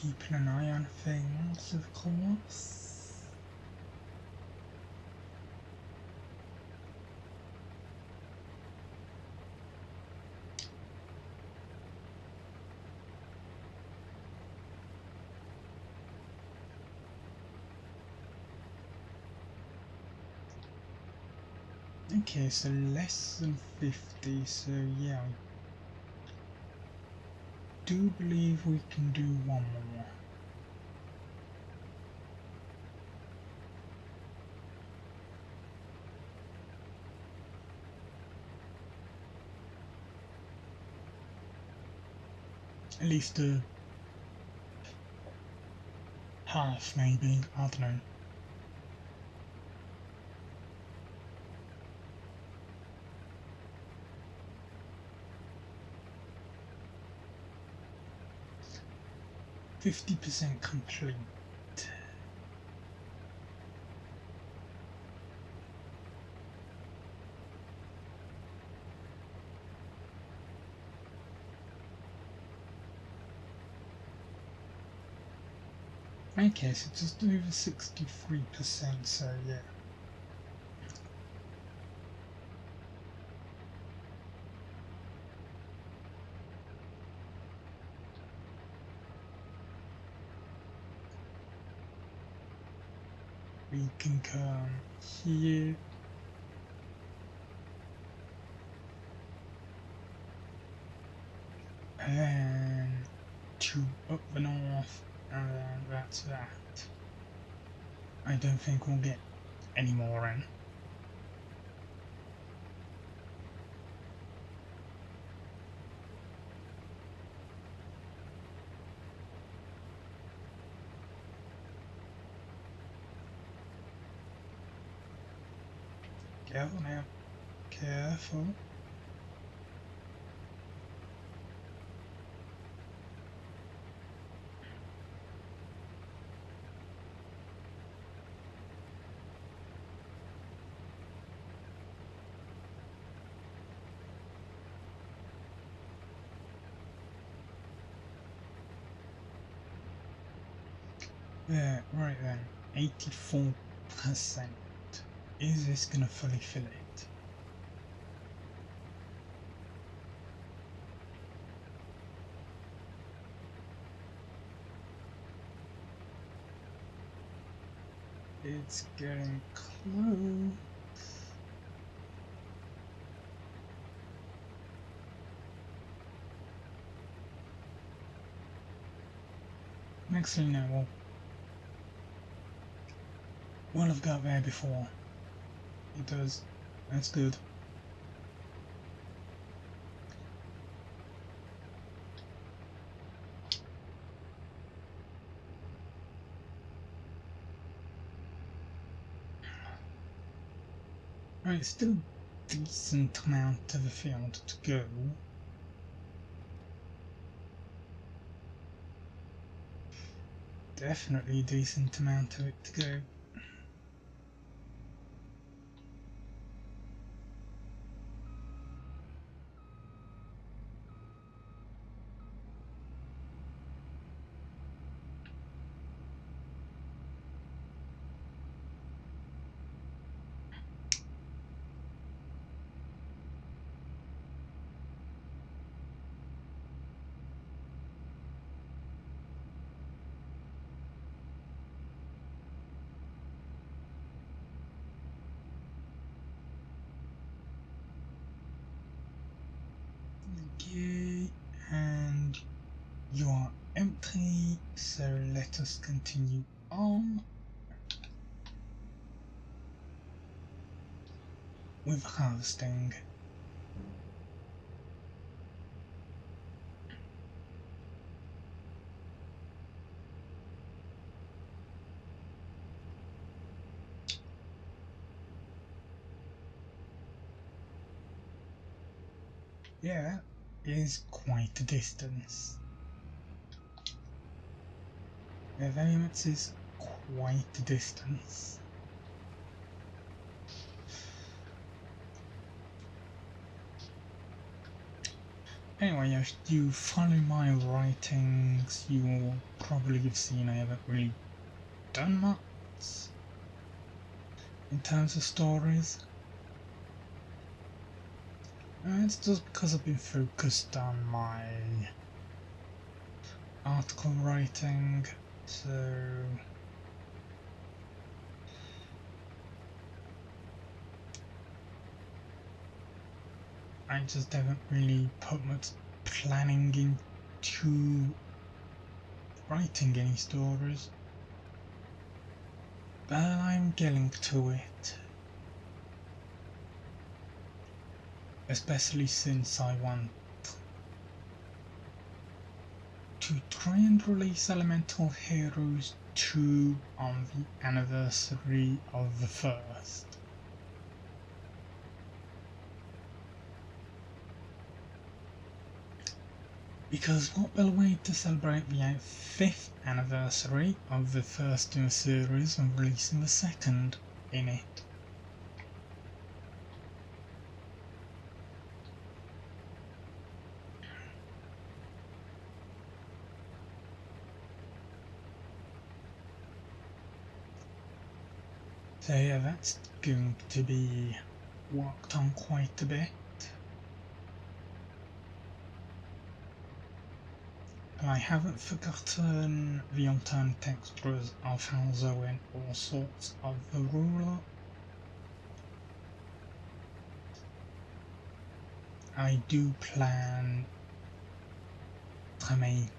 Keeping an eye on things, of course. Okay, so less than 50, so yeah, I do believe we can do one more. At least a half, maybe, I don't know. %50 complete. Okay, so just over 63%, so yeah. We can come here. And then two up the north, and then that's that. I don't think we'll get any more in. Careful now. Careful. Yeah, right then. 84%. Is this gonna fully fill it? It's getting close. Actually, no, we'll have got there before. It does. That's good. Right, still a decent amount of the field to go. Definitely a decent amount of it to go. Okay, and you are empty, so let us continue on with harvesting. Yeah, that is quite a distance. Yeah, very much is quite a distance. Anyway, if you follow my writings, you will probably have seen I haven't really done much in terms of stories. It's just because I've been focused on my article writing, so I just haven't really put much planning into writing any stories. But I'm getting to it. Especially since I want to try and release Elemental Heroes 2 on the anniversary of the first. Because what better way to celebrate the 5th anniversary of the first in the series and releasing the second in it? So yeah, that's going to be worked on quite a bit. And I haven't forgotten the alternate extras of how Zoe and all sorts of the ruler. I do plan to make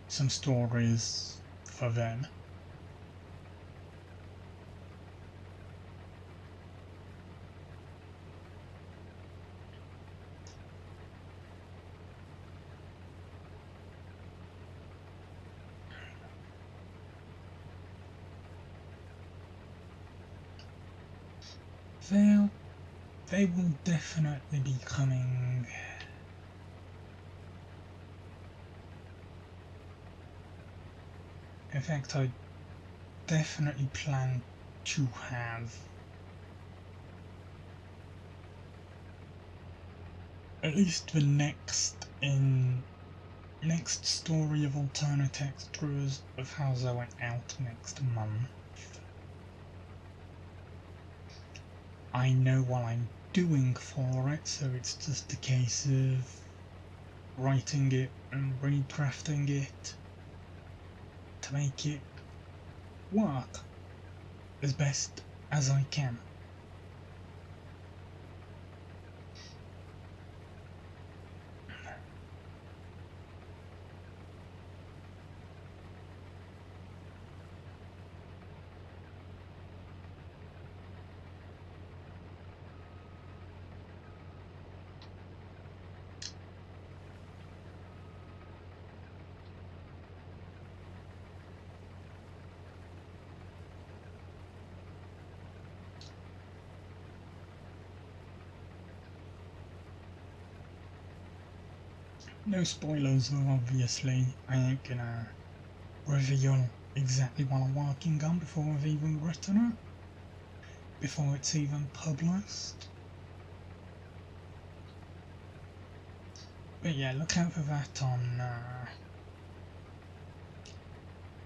some stories for them. They will definitely be coming. In fact, I definitely plan to have at least the next in next story of alternate extras of how they went out next month. I know what I'm doing for it, so it's just a case of writing it and redrafting it to make it work as best as I can. No spoilers though, obviously. I ain't gonna reveal exactly what I'm working on before I've even written it, before it's even published. But yeah, look out for that on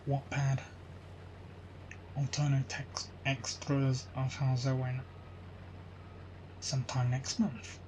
Wattpad. Alternate extras of how they went sometime next month.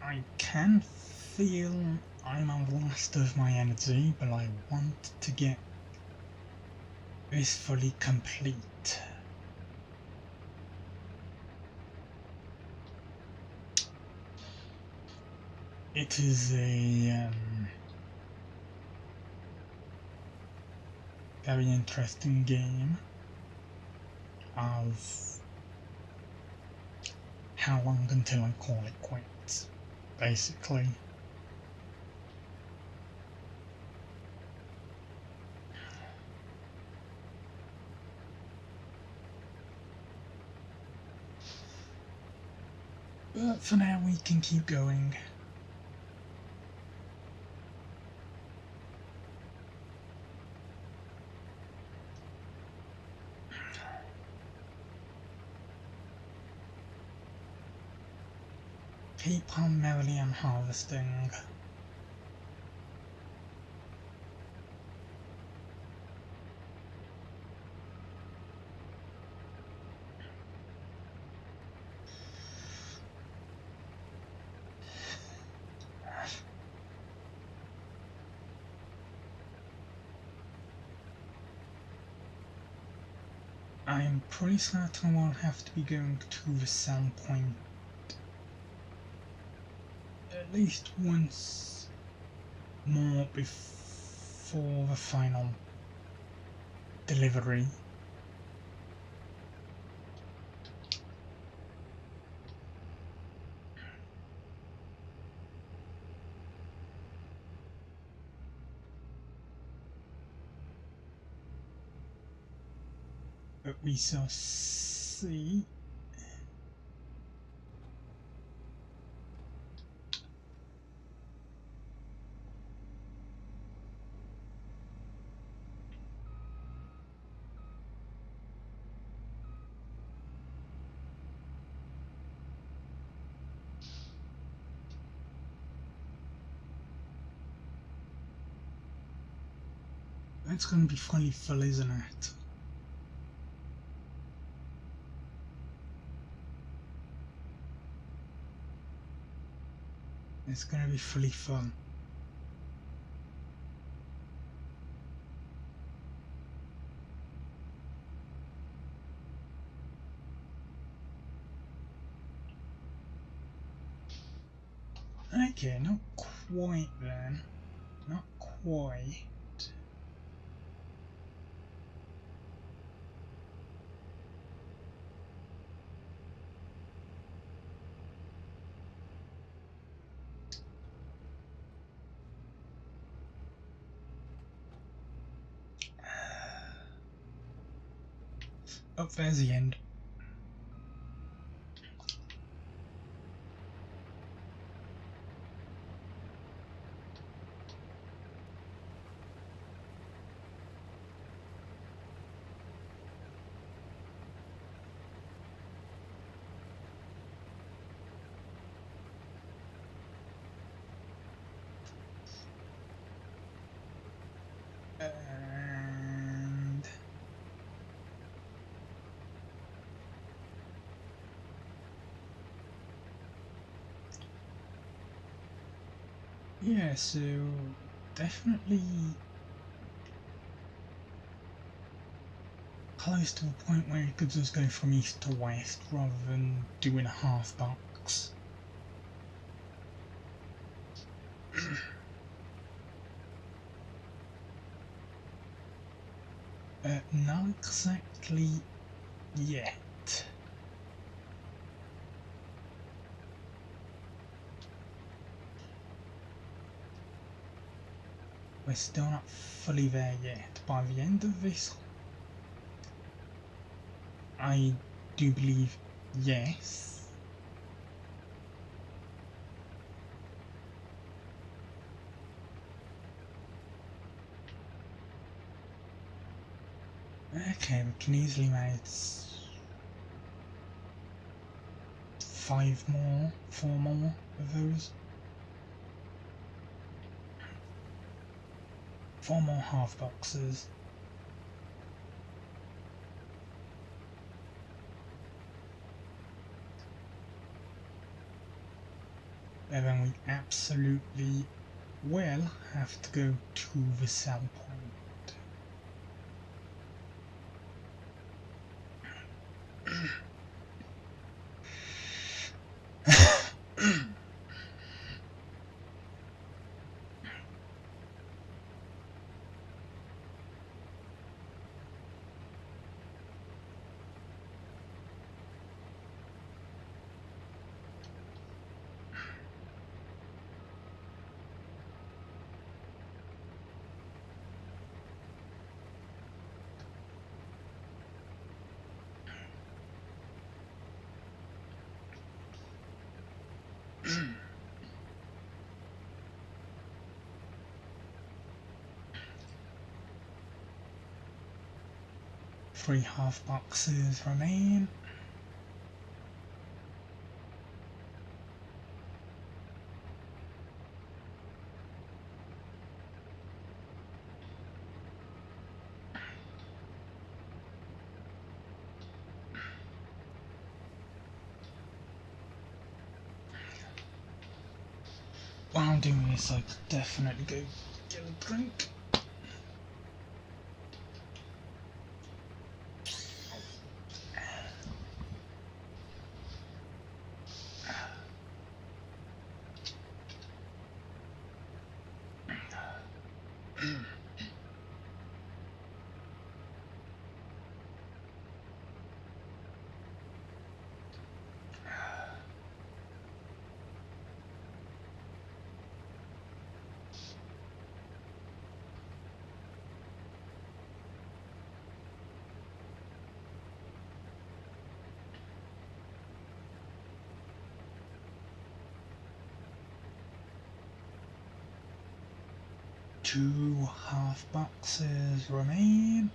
I can feel I'm at last of my energy, but I want to get this fully complete. It is a very interesting game of how long until I call it quits, basically. But for now we can keep going. Keep on merrily and harvesting. I'm pretty certain I'll have to be going to the sell point at least once more before the final delivery. But we shall see. That's going to be fully full, isn't it? It's going to be fully full. Okay, not quite then. Not quite. Oh, there's the end. And yeah, so definitely close to a point where you could just go from east to west rather than doing a half box. Not exactly yet. We're still not fully there yet. By the end of this, I do believe yes. Okay, we can easily make 5 more, 4 more of those. 4 more half boxes. And then we absolutely will have to go to the sell point. Three half boxes remain. While I'm doing this, I could definitely go get a drink. Two half boxes remain.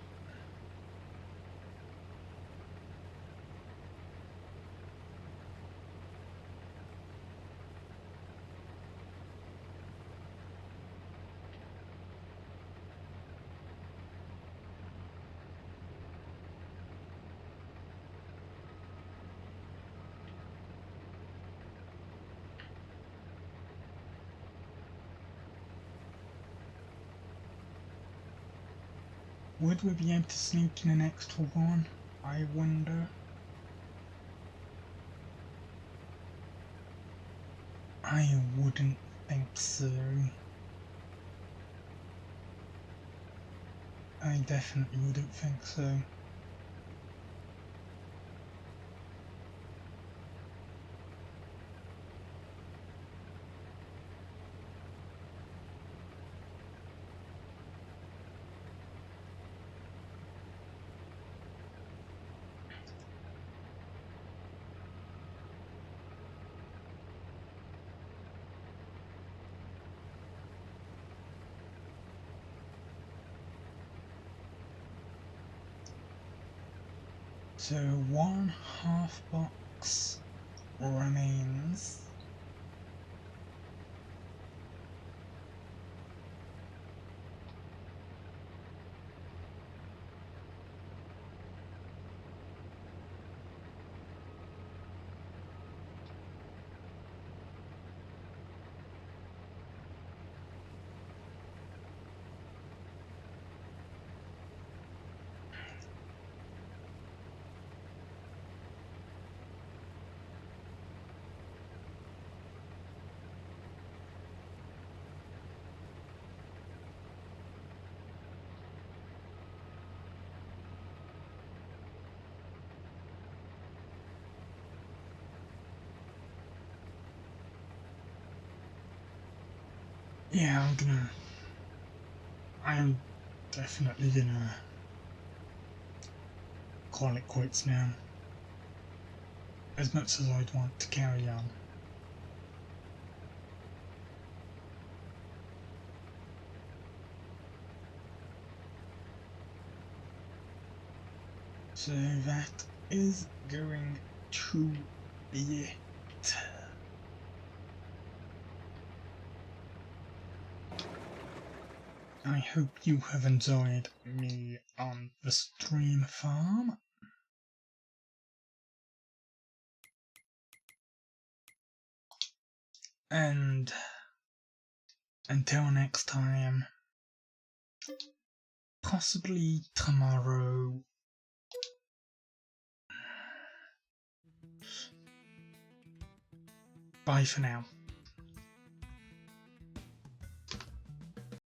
Would we be able to sneak in an extra one? I wonder. I wouldn't think so. I definitely wouldn't think so. So 1 half box remains. Yeah, I am definitely gonna call it quits now. As much as I'd want to carry on. So that is going to be it. I hope you have enjoyed me on the stream farm. And until next time, possibly tomorrow. Bye for now.